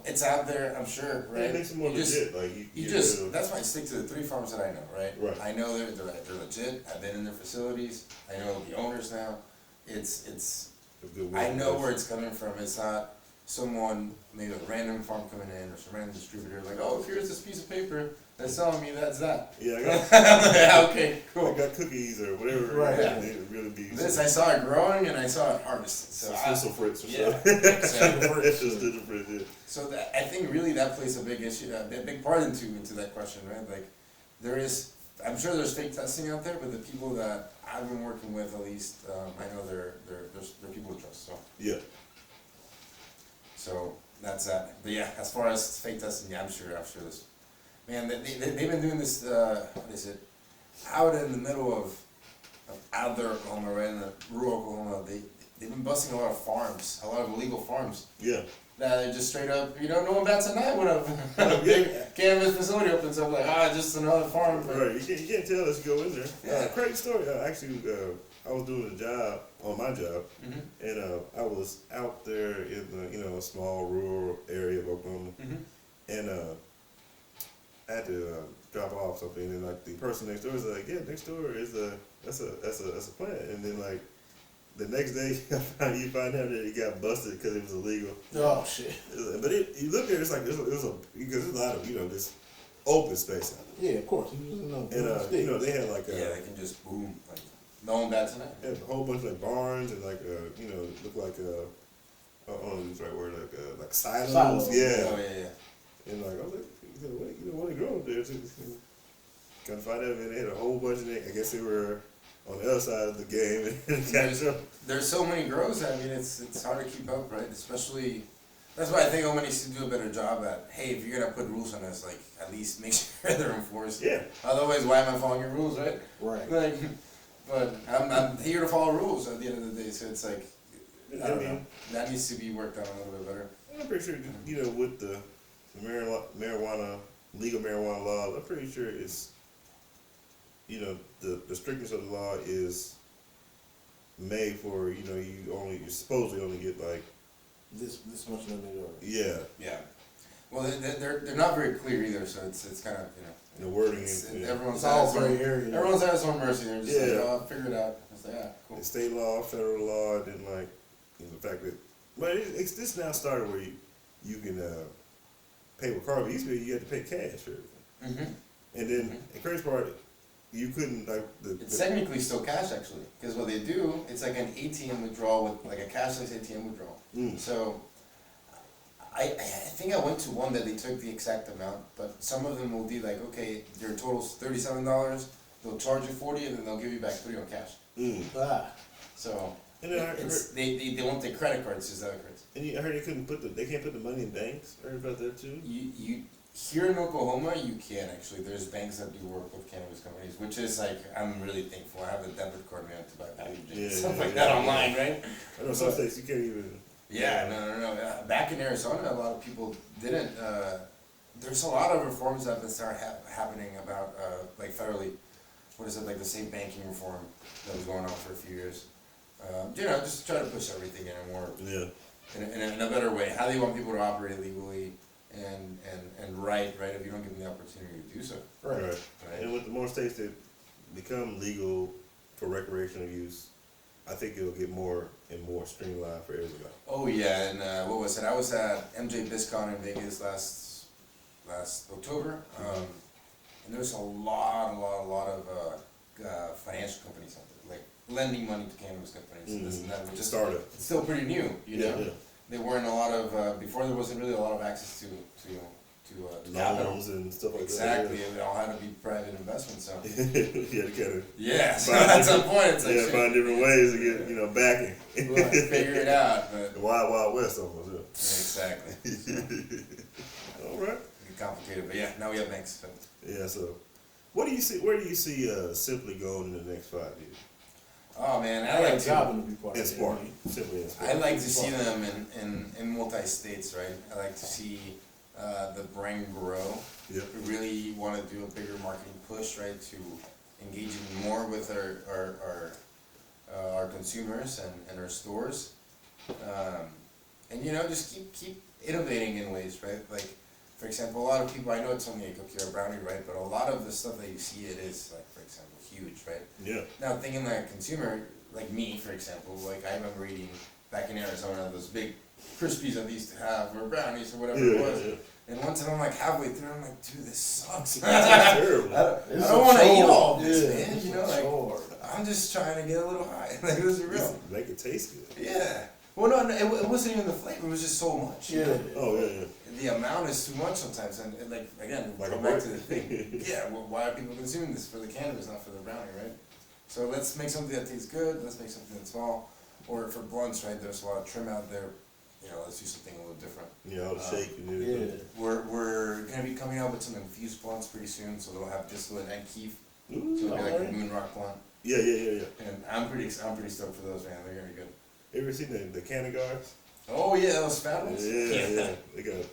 C: it's out there, I'm sure, right?
A: It makes it more
C: You just-
A: legit. Like
C: You
A: get
C: just,
A: rid of-
C: that's why I stick to the 3 farms that I know, right?
A: Right.
C: I know they're legit, I've been in their facilities, I know the owners now, it's,
A: a good
C: I know
A: work.
C: where it's coming from, it's not someone, maybe a random farm coming in, or some random distributor, like, oh, here's this piece of paper that's telling me that's that.
A: Yeah, I got,
C: Yeah, okay, cool.
A: I got cookies or whatever.
B: Right.
A: Yeah. It really be.
C: This, I saw it growing and I saw it harvested, so
A: Thistle Fritz or
C: yeah,
A: something.
C: exactly.
A: It's just Thistle Fritz, yeah.
C: So that, I think really that plays a big issue, a big part into that question, right? Like, there is, I'm sure there's fake testing out there, but the people that I've been working with, at least, I know they're people to trust. So that's that. But yeah, as far as fake testing, yeah, I'm sure this. Man, they've been doing this. What is it? Out in the middle of out there Oklahoma, right in the rural Oklahoma, they've been busting a lot of farms, a lot of illegal farms.
A: Yeah.
C: That they just straight up, no one bats an eye when a big cannabis facility opens up, like, just another farm.
A: Right. You can't tell unless you go in there.
C: Yeah.
A: Crazy story. Actually, I was doing a job on my job,
C: Mhm.
A: and I was out there in the a small rural area of Oklahoma,
C: Mhm.
A: and I had to drop off something, and like the person next door was like, "Yeah, next door is that's a plant," and then like the next day you find out that it got busted because it was illegal.
B: Oh shit.
A: But you look there, it's like because there's a lot of this open space out there,
B: Yeah, of course. You just know.
A: and they had like
C: Yeah, they can just boom, like, no one bats an eye.
A: they had a whole bunch of like barns and like look like I don't know if it's the right word, like silos.
B: Silos.
A: Yeah.
C: Oh, yeah.
A: And like I was like, what they growing up there? Kind of find out, man, they had a whole bunch of I guess they were on the other side of the game and catch up.
C: There's so many grows, I mean, it's hard to keep up, right? Especially, that's why I think Oman needs to do a better job at, hey, if you're gonna put rules on us, like, at least make sure they're enforced.
A: Yeah.
C: Otherwise, why am I following your rules, right?
B: Right.
C: Like, but I'm here to follow rules at the end of the day, so it's like, I don't know, that needs to be worked on a little bit better.
A: I'm pretty sure, with the marijuana, legal marijuana laws, I'm pretty sure it's, the strictness of the law is made for, you supposedly only get like,
B: This much limit or
A: yeah,
C: Yeah. Well, they're not very clear either, so it's kind of,
A: the wording
C: it's,
A: is,
C: everyone's
B: it's all
C: at its own-
B: gray area.
C: Everyone's at its own mercy. They're just like,
A: Yeah.
C: oh, I'll figure it out. It's like, cool.
A: state law, federal law, and then like, the fact that, but it's this now started where you can pay with card. But used to be you had to pay cash for everything.
C: Mm-hmm.
A: And then the crazy part, you couldn't like
C: It's technically still cash actually, because what they do, it's like an ATM withdrawal with like a cashless ATM withdrawal.
A: Mm.
C: So I think I went to one that they took the exact amount, but some of them will be like, okay, your total's $37, they'll charge you $40, and then they'll give you back $3 on cash.
A: Mm.
C: So
A: And then I heard,
C: they won't take credit cards, is debit cards.
A: I heard they can't put the money in banks. I heard about that too.
C: You here in Oklahoma, you can actually. There's banks that do work with cannabis companies, which is like, I'm really thankful. I have a debit card now to buy packaging and stuff like that online, right?
A: I know some states you can't even.
C: Yeah, no. Back in Arizona, a lot of people didn't. There's a lot of reforms that have been happening about, like federally, what is it, like the same banking reform that was going on for a few years. Just try to push everything in a more, in a better way. How do you want people to operate legally and right, if you don't give them the opportunity to do so.
A: Right. And with the more states that become legal for recreational use, I think it'll get more and more streamlined for everybody.
C: Oh yeah, and what was it? I was at MJ BizCon in Vegas last October, and there's a lot of financial companies out there, like lending money to cannabis companies and this and that, which is
A: startup.
C: It's still pretty new, know.
A: Yeah.
C: There weren't a lot of before. There wasn't really a lot of access to capital.
A: Loans and stuff like
C: Exactly, and it all had to be private investment. So
A: that. Yeah, to kind of.
C: yeah, so at some point it's like
A: find different ways to get backing.
C: right, figure it out, but
A: The wild west almost. Yeah.
C: exactly.
A: All right.
C: complicated, but yeah, now we have banks. So.
A: Yeah. So, what do you see? Where do you see Simply going in the next 5 years?
C: Oh man,
B: I like jobbing to be part
A: And
B: of it.
A: Spark, Simply and Spark.
C: I like to see them in multi-states, right? I like to see the brand grow.
A: Yeah.
C: We really want to do a bigger marketing push, right? To engage even more with our consumers and our stores, and you know, just keep innovating in ways, right? Like, for example, a lot of people, I know it's only a cookie or a brownie, right? But a lot of the stuff that you see, it is like, for example, huge, right?
A: Yeah.
C: Now, thinking like a consumer, like me, for example, like I remember eating back in Arizona those big Krispies that they used to have, or brownies, or whatever it was.
A: Yeah.
C: And one time I'm like halfway through, I'm like, dude, this sucks.
A: That's terrible.
C: I don't want to eat all of this,
B: Yeah,
C: man. You know, like I'm just trying to get a little high. Like, this is real.
A: Make it taste good.
C: Yeah. Well, no, it wasn't even the flavor. It was just so much.
B: Yeah.
A: Oh yeah.
C: The amount is too much sometimes, and like again,
A: Like
C: go
A: a
C: back
A: bird.
C: to the thing. Yeah. Well, why are people consuming this for the cannabis, not for the brownie, right? So let's make something that tastes good. Let's make something that's small. Or for blunts, right? There's a lot of trim out there. You know, let's do something a little different.
A: You know, the shake and
B: Yeah.
A: everything.
C: We're gonna be coming out with some infused blunts pretty soon, so they'll have distillate and keef.
A: Ooh.
C: So it'll be like a
B: Alright.
C: moon rock blunt.
A: Yeah.
C: And I'm pretty stoked for those, man. They're gonna be good.
A: Ever seen the Cannabis?
C: Oh yeah, those fat ones.
A: Yeah. They got a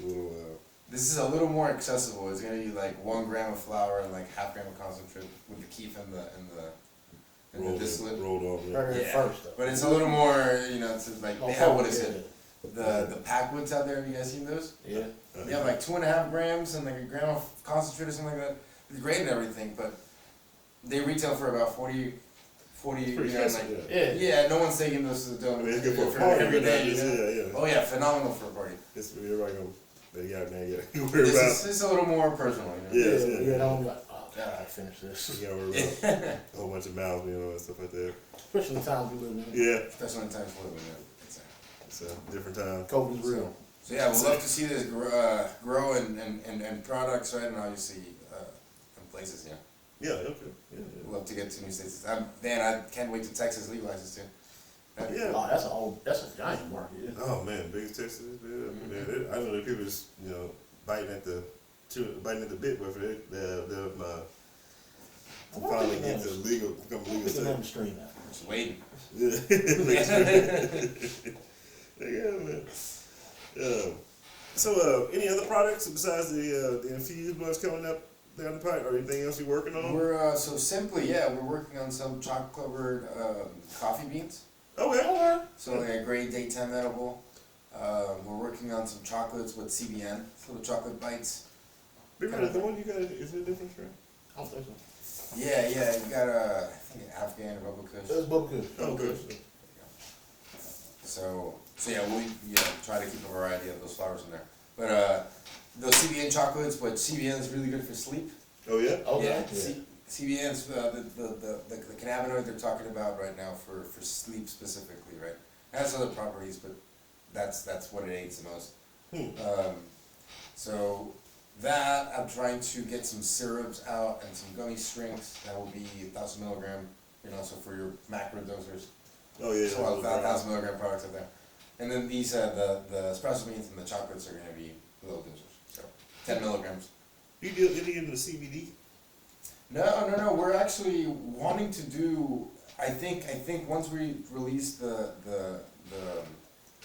A: little.
C: This is a little more accessible. It's gonna be like 1 gram of flour and like half gram of concentrate with the keef and the distillate.
A: Rolled on.
B: Heard it
C: Yeah.
B: first though.
C: But it's a little more, you know, it's like they have what is
B: Yeah.
C: it? The packwoods out there. Have you guys seen those?
B: Yeah.
C: They have like 2.5 grams and like a gram of concentrate or something like that. It's great and everything, but they retail for about 40.
A: Pretty
C: You know,
A: expensive,
C: like,
B: Yeah.
C: yeah, no one's taking those to the
A: I
C: donut.
A: mean, it's good for a party,
C: every
A: but
C: day.
A: not just,
C: You know?
A: yeah.
C: Oh yeah, phenomenal for a party.
A: It's everybody gonna. They got now. You gotta worry
C: This
A: about.
C: is it's a little more personal, you know.
A: Yeah.
B: Yeah. I'm like, oh god, I finished this.
A: You gotta worry about a whole bunch of mouths, you know, and stuff like that.
B: Especially the times we live in.
A: Yeah.
C: Especially in times we live in.
A: It's a different time.
B: COVID's real.
C: So yeah, we'd love to see this grow and products, right, and obviously in places, yeah.
A: Yeah. Okay. Yeah.
C: We'd love to get to new states. Man, I can't wait to Texas legalizes too.
A: Yeah.
B: Oh, that's a giant market. Yeah.
A: Oh man, biggest Texas.
C: Mm-hmm.
A: Man, I know that people just biting at the bit with it. They'll finally get to become legal
B: Pick another
A: state.
B: stream now.
C: Just waiting.
A: Yeah, man. So, any other products besides the infused ones coming up down the pipe, or anything else you're working on?
C: We're so simply, yeah, we're working on some chocolate covered coffee beans.
A: Okay.
C: So like a grade day 10 edible. We're working on some chocolates with CBN, little chocolate bites.
A: Big man, the one you got, is it a different strain?
B: I don't think so.
C: Yeah, you got I think an Afghan or Bubba Kush.
B: That's Bubba Kush.
A: Oh, good.
C: So yeah, we try to keep a variety of those flowers in there. But those CBN chocolates, but CBN is really good for sleep.
A: Oh yeah.
B: Okay.
C: Yeah, CBN's the cannabinoid they're talking about right now for sleep specifically, right? It has other properties, but that's what it aids the most. So that I'm trying to get some syrups out and some gummy strings that will be 1,000 milligram. You know, so for your macro dosers.
A: Oh yeah.
C: So 1,000 milligram products out there. And then these the espresso beans and the chocolates are going to be low dosers. So 10 milligrams.
A: You do any in the CBD?
C: No. We're actually wanting to do. I think once we release the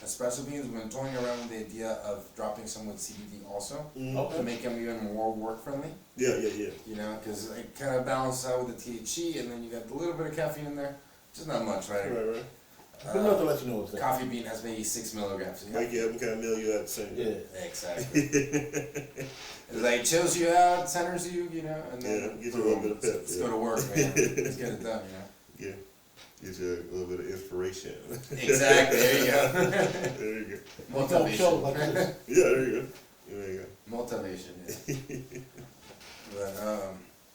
C: espresso beans, we've been toying around with the idea of dropping some with CBD also
B: Okay.
C: to make them even more work friendly.
A: Yeah.
C: You know, because it kind of balances out with the THC, and then you got a little bit of caffeine in there, just not much, right?
A: Right.
B: Good enough to let you know what's there.
C: Coffee bean has maybe 6 milligrams.
A: Make you have them kind of mill you out the same.
B: Yeah.
C: Exactly. It like chills you out, centers you, you know, and then
A: Gives you a little bit of pep.
C: let's go to work, man. Let's get it done, you know.
A: Yeah. Gives you a little bit of inspiration.
C: Exactly. There you go.
A: There you go.
B: Don't show
C: Motivation.
B: like this.
A: Yeah, there you go. There you go.
C: Motivation. Yeah. But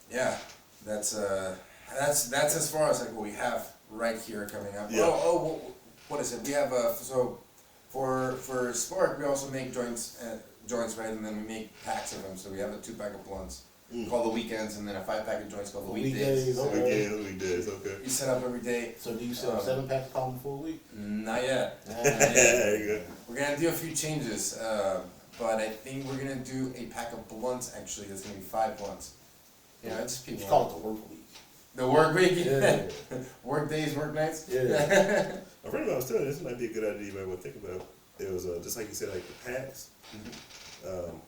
C: yeah, that's as far as like what we have right here coming up.
A: Yeah.
C: What is it? We have so for Spark we also make joints right, and then we make packs of them. So we have a 2-pack of blunts called the weekends, and then a 5-pack of joints called the weekdays.
B: Weekdays,
C: So
B: okay.
A: Weekdays, okay.
C: you set up every day.
B: So do you sell 7 packs of column for a week?
C: Not yet.
A: There you go.
C: We're gonna do a few changes. but I think we're gonna do a pack of blunts. Actually, that's gonna be 5 blunts. You know, it's
B: Just
C: people.
B: call it the work week.
C: The work week.
B: Yeah.
C: Work days, work nights.
B: Yeah.
A: A friend of mine was telling me this might be a good idea you might want to think about. It was just like you said, like the packs. And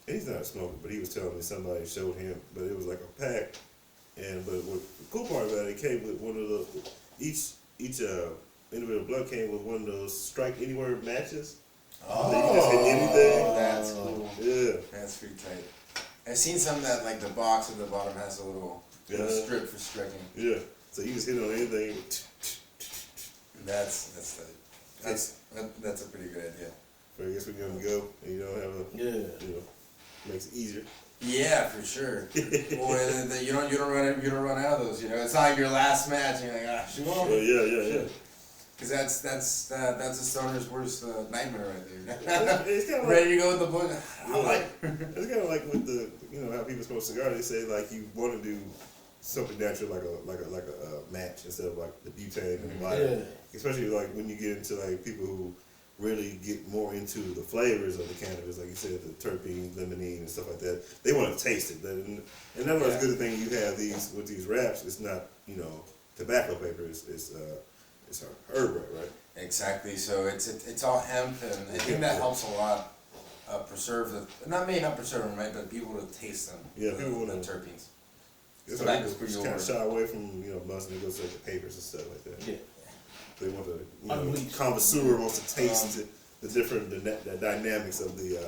A: he's not a smoker, but he was telling me somebody showed him, but it was like a pack. But what the cool part about it, it came with one of those, each individual blunt came with one of those strike anywhere matches.
C: Oh,
A: They can just hit anything.
C: that's cool.
A: Yeah.
C: That's pretty tight. I've seen some that like the box at the bottom has a little strip for striking.
A: Yeah. So you just hit on anything.
C: That's a pretty good idea.
A: But I guess when you're on the go and you don't have makes it easier.
C: Yeah, for sure. Well, you don't run out of those. You know, it's not your last match. And you're like, ah, shoot on.
A: Yeah.
C: Because that's a stoner's worst nightmare right there.
A: It's kind of
C: Ready to go with the book.
A: It's kind of like with the how people smoke cigars. They say like you want to do something natural like a match instead of like the butane and the lighter.
B: Yeah.
A: Especially like when you get into like people who really get more into the flavors of the cannabis, like you said, the terpene, limonene, and stuff like that. They want to taste it. And that's what's good thing you have these with these wraps. It's not tobacco paper. It's herb wrap, right?
C: Exactly. So it's all hemp, and I think that helps a lot. Preserve not preserve them, right? But people to taste them.
A: Yeah, people want
C: the
A: to
C: terpenes.
A: It's
C: So
A: like
C: that goes
A: people
C: pretty
A: kind of
C: over.
A: shy away from blunts and they go to like the papers and stuff like that.
B: Yeah.
A: They want to,
B: Unleashed.
A: connoisseur wants to taste the different the dynamics of the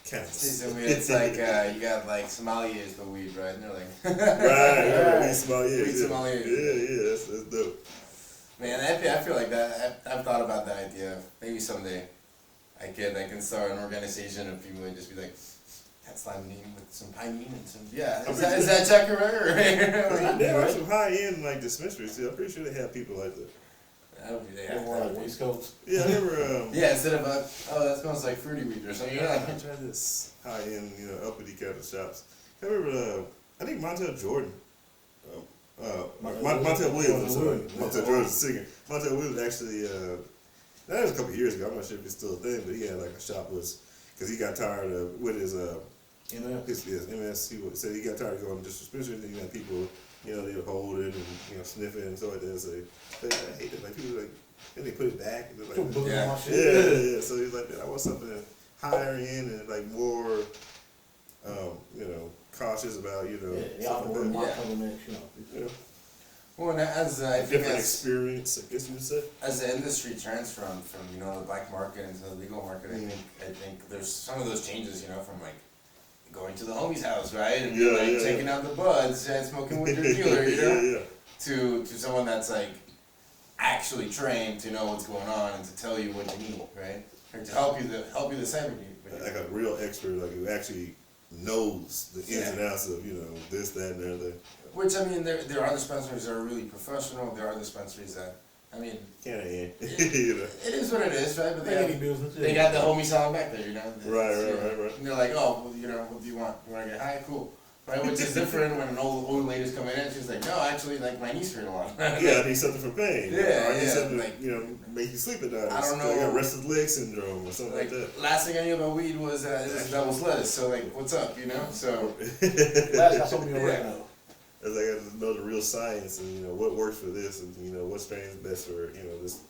A: cannabis.
C: It's like you got like sommeliers for weed, right? And they're like,
A: right, weed sommeliers.
C: Weed sommeliers.
A: Yeah, that's dope.
C: Man, I feel like that. I've thought about that idea. Maybe someday I can start an organization of people and just be like, that's limonene with some pinene and some Is that checker
A: There are some high end like dispensaries too. I'm pretty sure they have people like that.
C: I don't think they
B: Yeah,
C: have
B: more
C: that.
B: like West Coast.
A: Yeah, I remember.
C: Yeah, instead of that smells like fruity weed or something.
A: I tried this high end, uppity kind of shops. I remember, I think Montel Jordan. Montel Williams, I'm sorry. Montel Jordan's a singer. Montel Williams actually, that was a couple of years ago. I'm not sure if it's still a thing, but he had like a shop because he got tired of with his MS. He said he got tired of going to dispensaries and you had people, they would hold it and sniff it and stuff like that. So I hate it. Like people like, and they put it back and they're like, yeah. So he's like, I want something higher end and like more, cautious about
C: Well, and as I think
A: different experience, I guess you would say.
C: As the industry turns from the black market into the legal market, I think there's some of those changes, from like going to the homie's house, right, and checking out the buds and smoking with your dealer, to someone that's like actually trained to know what's going on and to tell you what you need, right, or to help you decide what you need.
A: Like a real expert, like who actually knows the ins and outs of this, that, and the other.
C: Which there are dispensaries that are really professional. There are dispensaries that
A: Can't
C: it is what it is, right? But they got the homie selling back there,
A: Right.
C: And they're like, oh, well, what do you want? You want to get high? Cool. Right, which is different when an old lady's coming in. She's like, no, actually, like my niece heard a lot.
A: I need something for pain.
C: Yeah,
A: I need something
C: like,
A: make you sleep at night.
C: I don't know.
A: I got restless leg syndrome or something like that.
C: Last thing I knew about weed was that was lettuce. So like, what's up, So.
B: That's got something right now.
A: As I got to know the real science and what works for this and what strain is best for this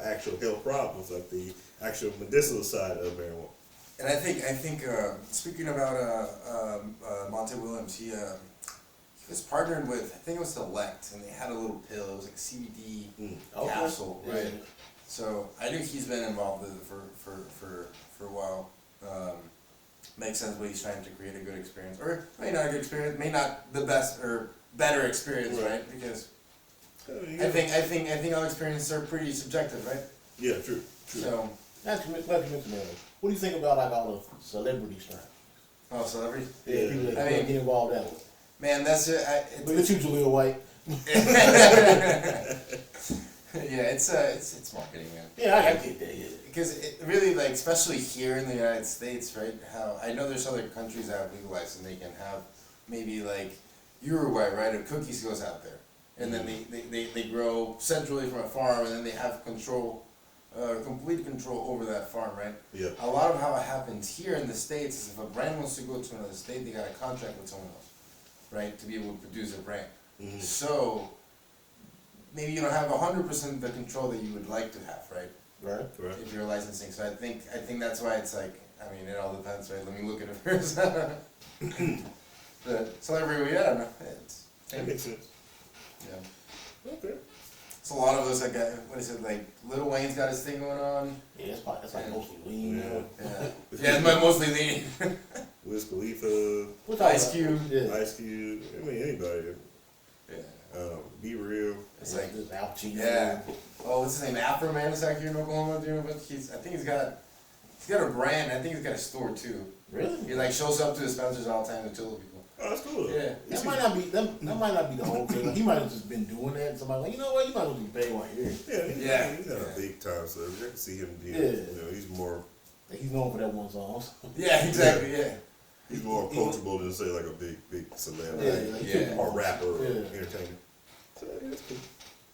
A: actual health problems like the actual medicinal side of marijuana.
C: And I think speaking about Monte Williams, he was partnered with, I think it was Select, and they had a little pill. It was like CBD capsule, right?
B: Yeah.
C: So I think he's been involved with it for a while. Makes sense what he's trying to create a good experience, or may not a good experience, may not the best or better experience, right? Because I think all experiences are pretty subjective, right?
A: Yeah, true.
C: So.
B: Not to mention that. What do you think about like all the celebrity stuff?
C: Oh, celebrities?
B: Yeah, people that get involved in it.
C: Man, that's it.
B: But it's usually a white.
C: It's marketing, man.
B: Yeah, I get that. Yeah.
C: Because it really, like, especially here in the United States, right? How I know there's other countries that have legalized and they can have maybe like Uruguay, right? A cookies goes out there, and then they grow centrally from a farm, and then they have control complete control over that farm, right?
A: Yeah.
C: A lot of how it happens here in the States is if a brand wants to go to another state, they got a contract with someone else, right, to be able to produce a brand.
A: Mhm.
C: So maybe you don't have 100% the control that you would like to have, right?
B: Right.
A: Right.
C: If you're licensing. So I think that's why it's like, I mean, it all depends, right? Let me look at it first. The celebrity, yeah, no, it's
A: That makes sense.
C: yeah.
A: Okay.
C: It's a lot of us. Like, what is it? Like Lil Wayne's got his thing going on.
B: Yeah, that's like mostly lean.
A: Yeah.
C: Yeah, yeah, it's mostly lean.
A: Wiz Khalifa,
B: What's
C: Ice Cube.
B: Yeah.
A: Ice Cube. I mean, anybody.
C: Yeah,
A: Be Real.
C: it's like
B: this Al Pacino.
C: yeah. Oh, what's his name? Afro Man is out here in Oklahoma doing a bunch. I think he's got a brand. I think he's got a store too.
B: Really?
C: He like shows up to dispensers all the time to tell people.
A: Oh, that's cool.
C: Yeah.
B: That might not be that might not be the whole thing. Like, he might have just been doing that. And somebody like, you know what? You might as well just pay while you're here.
A: Yeah, he's not
C: Yeah.
A: a big time celebrity. I can see him being,
B: Yeah.
A: you know, he's more
B: Like, he's known for that one song.
C: Yeah, exactly. Yeah.
A: he's more approachable than say like a big celebrity
B: Yeah, like,
C: Yeah.
A: or rapper or
B: Yeah.
A: entertainer. So that's cool.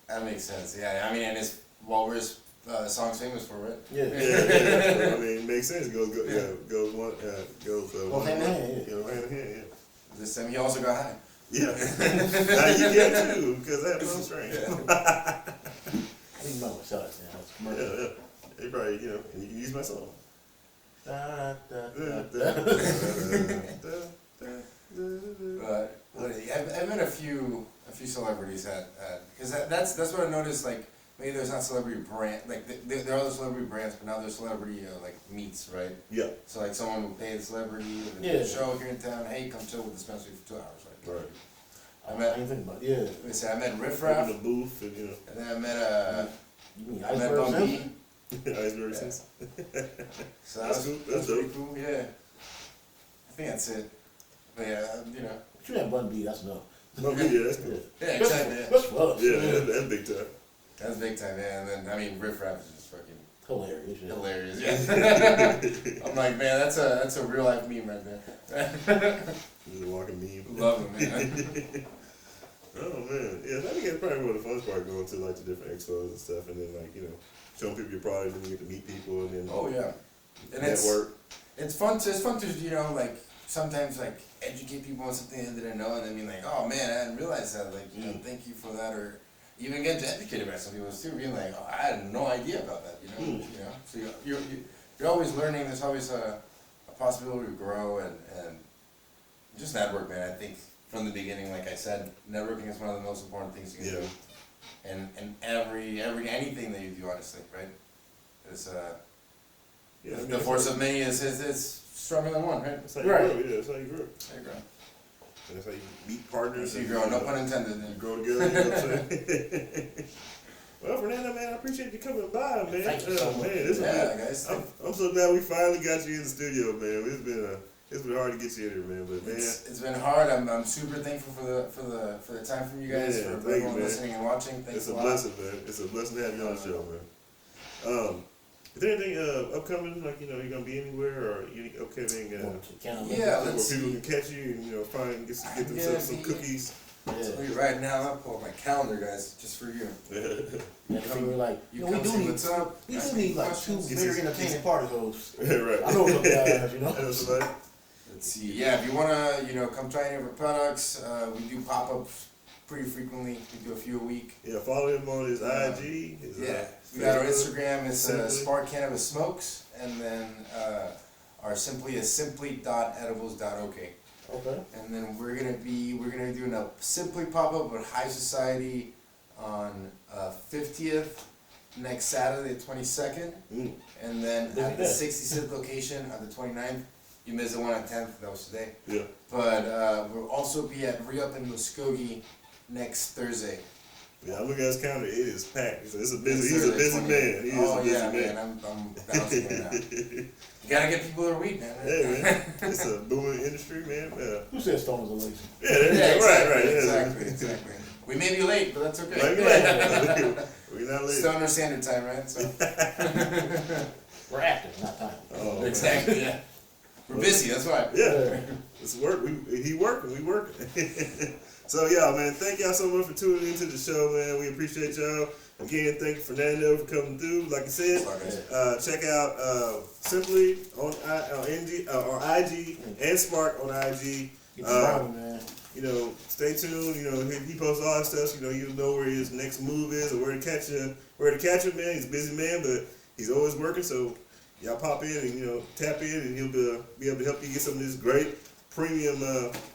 C: That makes sense. Yeah, I mean, and it's what were his songs famous for, right?
B: Yeah.
A: Yeah. I mean, it makes sense. It goes goes one goes
B: Goes hand in hand, yeah.
A: You know, hand in hand.
C: This time he also got high.
A: Yeah. Now you get too because that was strange.
B: I think you might want to sell it now. It's
A: Yeah,
B: commercial.
A: yeah. They probably, you know, and you can use my song.
B: Da, da,
A: Da,
B: da,
A: da,
B: da.
C: But I've met a few celebrities because that's what I noticed. Like maybe there's not celebrity brand like there are other celebrity brands, but now there's celebrity like meets, right?
A: Yeah,
C: So like someone will pay the celebrity to do
B: Yeah.
C: a show here in town. Hey, come chill with the dispensary for 2 hours. Like,
A: right.
C: I
B: I
C: met
B: didn't think about it. Yeah.
C: let me say I met Riff
A: Open
C: Raff,
A: the booth and, you know,
C: and then I met
B: You mean
C: I met
B: Iceberg
C: Bun
B: Simpson?
C: B.
A: Iceberg
C: Yeah.
A: Simpson.
C: So
A: That's cool. That's
C: pretty
A: dope.
C: cool. Yeah, I think that's it. But yeah, you know.
B: But you had Bun B, that's enough.
A: No, yeah, that's cool.
C: Yeah, exactly. Yeah.
B: That's for us.
A: Yeah, that's big time.
C: That's big time, yeah. And then I mean, Riff Raff is just fucking
B: Hilarious. Yeah.
C: hilarious. Yeah. I'm like, man, that's a real life meme right there.
A: He's a walking meme.
C: Love him, man.
A: Oh man, yeah, I think that's probably one of the fun part going to like the different expos and stuff, and then like, you know, showing people your product, and you get to meet people, and then
C: Oh yeah. And
A: network.
C: it's fun to you know like sometimes like educate people on something they didn't know, and then be like, oh man, I didn't realize that. Like, you know, thank you for that, or even get educated about some people too, being like, oh, I had no idea about that. You know, you know. So you're always learning. There's always a possibility to grow and just network, man. I think from the beginning, like I said, networking is one of the most important things you can do. And every anything that you do, honestly, right? Is
A: Yeah, I mean,
C: the force of many is stronger than one, right?
A: That's how you
B: Right.
A: grow. Yeah, that's how you grow.
C: There you go.
A: And that's how you meet partners.
C: So you
A: and,
C: grow, no
A: know,
C: pun intended.
A: You grow together. You know what I'm saying? Well, Fernando, man, I appreciate you coming by, man.
B: Thank you so much.
A: Man, this
C: Yeah, guys.
A: I'm so glad we finally got you in the studio, man. It's been hard to get you in here, man. But man,
C: It's been hard. I'm super thankful for the time from you guys,
A: Yeah,
C: for
A: thank you,
C: everyone
A: man.
C: listening and watching. Thanks
A: it's a
C: a lot.
A: blessing, man. It's a blessing to have you on the show, man. Is there anything upcoming? Like, you know, you're gonna be anywhere or any upcoming?
B: Going to Cannabis.
C: Yeah,
A: where
C: let's
A: people
C: see.
A: can catch you and, you know, find get themselves some cookies.
C: So
B: Yeah.
C: right now, I'll pull up my calendar, guys, just for you.
B: And we were like,
C: You
B: you know, we
C: come
B: do
C: see
B: need
C: what's up.
B: we
C: ask
B: do
C: me
B: need like two
C: questions.
B: very entertaining party hosts.
A: Right.
B: I know some guys, you
A: I know
B: know.
A: somebody.
C: Let's see. Yeah, if you wanna, you know, come try any of our products, we do pop-ups pretty frequently. We do a few a week.
A: Yeah, follow him on his IG. His,
C: Yeah, we got our
A: Facebook.
C: Instagram. It's
A: Simply.
C: Spark Cannabis Smokes, and then our Simply is simply.edibles.ok.
B: Okay.
C: And then we're gonna be doing a Simply pop-up with High Society on 50th next Saturday, 22nd,
A: Mm.
C: and then
B: Yeah,
C: at the
B: yeah.
C: 66th location on the 29th. You missed the one on 10th. That was today.
A: Yeah.
C: But we'll also be at Re-Up in Muskogee next Thursday.
A: Yeah, I'm looking at his calendar. It is packed. He's a busy.
C: Next
A: He's a
C: Thursday,
A: busy
C: 28th.
A: man. He is
C: Oh
A: a busy
C: yeah,
A: man.
C: man. I'm bouncing right now. You gotta get people their weed, man.
A: Hey man, it's a booming industry, man.
B: Who said stoners are lazy?
A: Yeah, there you
C: Yeah,
A: go.
C: exactly,
A: Right.
C: exactly, exactly. We may be late, but that's okay.
A: Right. We're not late.
C: Stoner standard time, right? So
B: We're active, not time.
A: Oh,
C: exactly, yeah. We're busy, that's why.
A: Yeah, it's work. He working, we working. So yeah, man, thank y'all so much for tuning into the show, man. We appreciate y'all. Again, thank you, Fernando, for coming through. Like I said, check out Simply on IG and Spark on IG.
B: Man.
A: You know, stay tuned. You know, he posts all that stuff. So, you know where his next move is or where to catch him. Man, he's a busy man, but he's always working. So y'all pop in and tap in, and he'll be able to help you get some of this great premium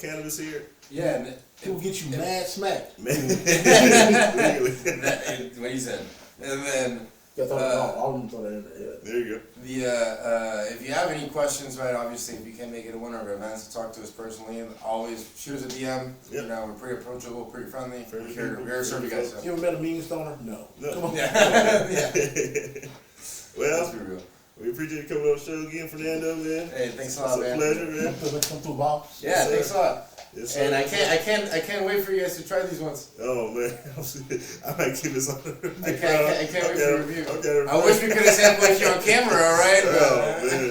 A: cannabis here.
C: Yeah, and
B: He'll get you mad smack.
C: what he said. And then
B: All of them throw that in there.
A: there you go.
C: If you have any questions, right, obviously if you can't make it to one of our events, talk to us personally, and always shoot us a DM.
A: Yep.
C: You know, we're pretty approachable, pretty friendly.
A: Friendly
C: We're here
A: people,
C: to serve you guys. So.
B: You ever met a mean stoner? No. Come on.
C: Yeah.
A: Well,
C: Let's be real.
A: we appreciate you coming on the show again, Fernando, man.
C: Hey, thanks a lot,
A: It's a
C: man.
A: pleasure, man.
B: Come through, Bob.
C: Yeah,
A: Yes,
C: thanks
A: sir.
C: a lot.
A: Yes, sir.
C: And I can't wait for you guys to try these ones.
A: Oh man, I might give this on.
C: I can't wait for the review.
A: Okay,
C: I wish we could have sampled like you on camera, alright?
A: Oh man,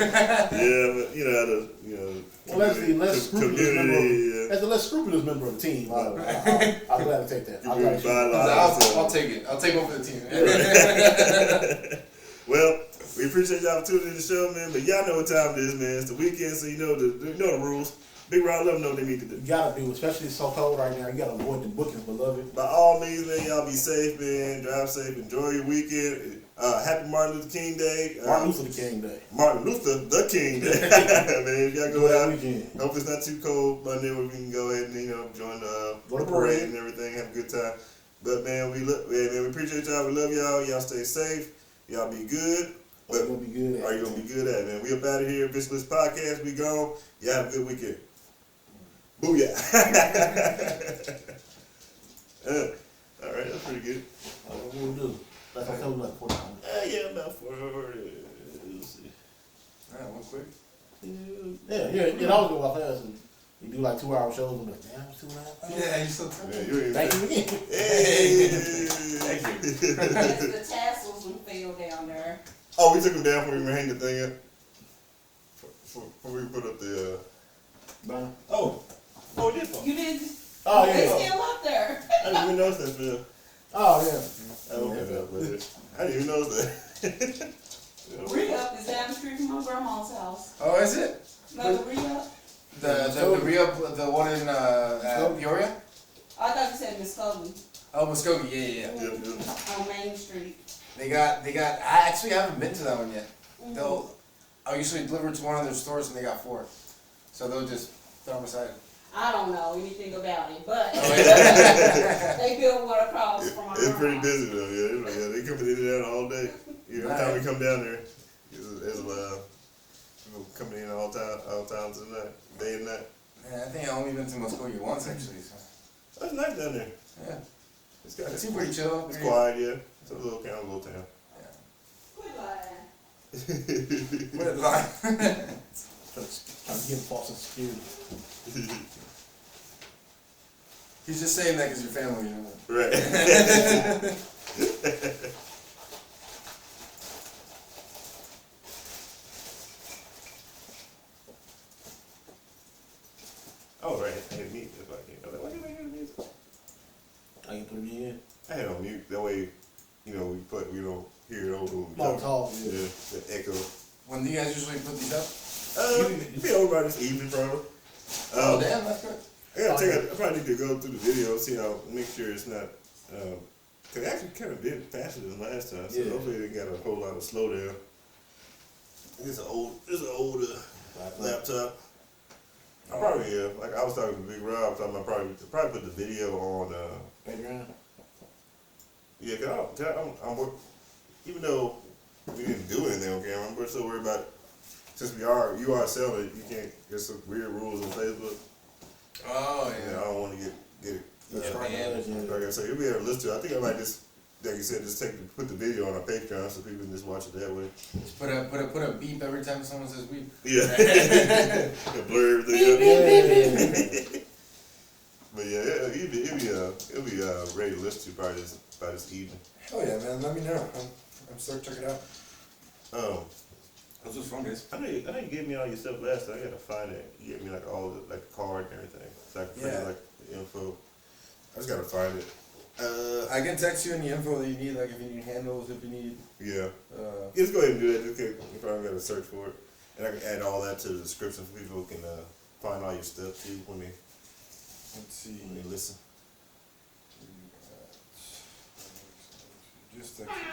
A: yeah, but
B: Well, that's the less scrupulous member.
A: community.
B: As the less scrupulous member of the team, I'll gladly take that.
C: I'll take it. I'll take one for the team.
A: Well, we appreciate y'all for tuning in the show, man. But y'all know what time it is, man. It's the weekend, so you know the rules. Big Rod, let them know what they need to do.
B: You gotta do, especially it's so cold right now. You gotta avoid the bookings, beloved.
A: By all means, man, y'all be safe, man. Drive safe. Enjoy your weekend. Happy Martin Luther King Day.
B: Martin Luther King Day.
A: Martin Luther the King Day. Man, if y'all go out,
B: weekend.
A: hope it's not too cold Monday where we can go ahead and join the parade and everything, have a good time. But man, we appreciate y'all. We love y'all. Y'all stay safe. Y'all be good. But
B: Gonna be good.
A: are you gonna be good at it, man? We up out of here. Vicious Podcast. We gone. Y'all have a good weekend. Booyah. All right, that's pretty good.
B: What we'll do. Like I told you, like 40 minutes.
A: Yeah, about 4 hours. Let's see.
C: Alright, one quick.
B: Yeah, it always go by fast. And you do like 2-hour shows, and I'm like, damn, it's 2.5 hours.
C: Yeah, you still
A: Man, you ain't
B: Thank you again.
A: Hey.
C: Thank you.
D: Because the tassels would fail down there.
A: Oh, we took them down before we hang the thing up. Before we put up the.
B: Bye.
A: Oh, we did.
D: You did.
B: Oh,
D: They
B: yeah.
D: still up there.
A: I didn't even notice that, Phil.
B: Oh, yeah.
A: I don't get that, but I didn't even notice that.
D: Re-up is down the street from my grandma's house.
C: Oh, is it?
D: Remember re-up?
C: The real, the one in Peoria?
D: I thought you said Muskogee
C: Oh, Muskogee, yeah.
A: Yep.
D: on Main Street.
C: They got, I actually haven't been to that one yet.
D: Mhm.
C: I'll usually deliver to one of their stores and they got 4. So they'll just throw them aside.
D: I don't know anything about it, but
C: Oh, yeah.
D: they built one across from my
A: It's pretty
D: grandma's.
A: busy though, yeah. They coming in and out all day. Every time we come down there, there's people coming in all times of the night, day and night.
C: Yeah, I think I've only been to Muskogee once actually. So.
A: That's nice down there.
C: Yeah.
A: It's
C: It seemed pretty chill.
A: It's quiet, yeah. It's a little town.
D: Quit lying.
C: What a lie.
B: Trying to get false security.
C: He's just saying that because you're family, you know.
A: Right. Oh, right. I had mute. That's why I can't. Why can't I hear the music?
B: I can put it in.
A: I had it on mute. That way, we don't hear it over when we
B: Long
A: talk.
B: talk.
A: Yeah, the echo.
C: When do you guys usually put these up?
A: Be over by this evening, probably.
C: Oh, damn, that's good.
A: I probably need to go through the video, see how, make sure it's not, cause it actually kind of did faster than last time, so
B: Yeah.
A: hopefully they got a whole lot of slowdown. It's an older laptop. I probably, like I was talking to Big Rob, talking about probably put the video on,
B: Background.
A: yeah, cause I'm even though we didn't do anything on camera, we're so worried about, since you are selling it, you can't, there's some weird rules on Facebook.
C: Oh,
A: Yeah, I don't want to get it.
C: Yeah,
A: Like I said, you'll be able to listen to it. I think I might just, like you said, just put the video on our Patreon so people can just watch it that way.
C: Just put a beep every time someone says beep.
A: Yeah. Blur everything up. But yeah, it'll be ready to listen to by this evening.
C: Hell yeah, man. Let me know. I'm stoked to check it out. This was fun, guys.
A: I know you gave me all your stuff last time. I gotta find it. You gave me like all the like the card and everything, so I can print
C: Yeah.
A: like the info. I just gotta find it.
C: I can text you any info that you need, like if you need handles, if you need.
A: Yeah.
C: Uh,
A: Let's go ahead and do that. Just you probably gotta search for it, and I can add all that to the description so people can find all your stuff too when
C: let's see.
A: listen.
C: Just text
E: You are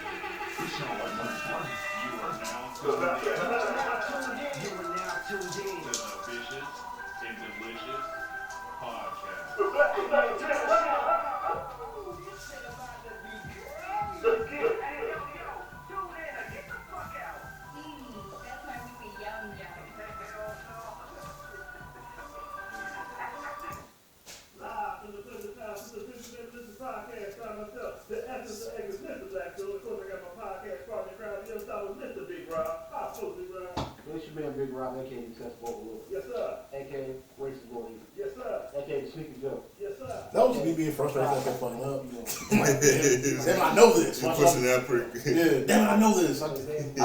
E: now tuned in to the Vicious and Delicious podcast.
A: Live from the Pleasant House, this is the Vicious and Delicious podcast by myself, the essence of Mr. Black Soul. Of course, I got my podcast partner, crowd. The other side was Mr. Big Rob. How close, Big Rob?
F: It should be a Big Rob, aka Successful Wolf,
A: Yes, sir.
F: aka Racist Bully,
A: Yes, sir.
F: aka The Sneaker Joe.
A: Yes, sir.
B: That was me being frustrated. I kept fucking up. Damn, I know this.
A: You're pushing that prick.
B: Yeah, damn, I know this. I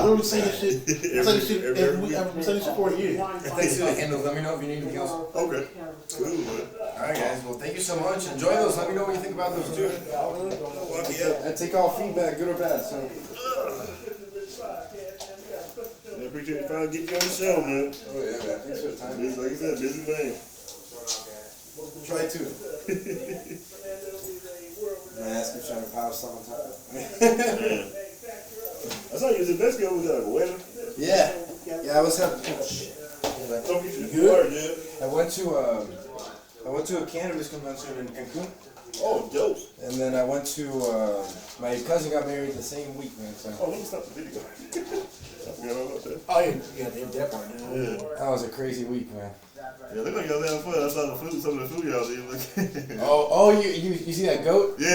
B: literally say this shit. I say this shit every week. I've been saying this shit for a year.
C: Thanks for the handles. Let me know if you need anything else.
A: Okay. Cool, man.
C: Alright, guys. Well, thank you so much. Enjoy those. Let me know what you think about those too.
A: Yeah.
C: I take all feedback, good or bad. So.
A: I appreciate you finally getting you on the show, man.
C: Oh yeah, man. Thanks for the time.
A: Busy, like I said, busy man.
C: Try to. My ass keeps trying to power stuff on top.
A: I saw you was in Mexico with like a wedding.
C: Yeah. Yeah, I was having.
A: You good? Yeah.
C: I went to a cannabis convention in Cancun,
A: Oh, dope.
C: and then I went to my cousin got married the same week, man. So
A: Oh, let me stop the video. I forgot all about that.
B: Oh yeah, that part.
A: Yeah.
C: that was a crazy week, man.
A: Yeah, look like y'all having fun. I saw the food, some of the food y'all did.
C: Oh, you see that goat?
A: Yeah.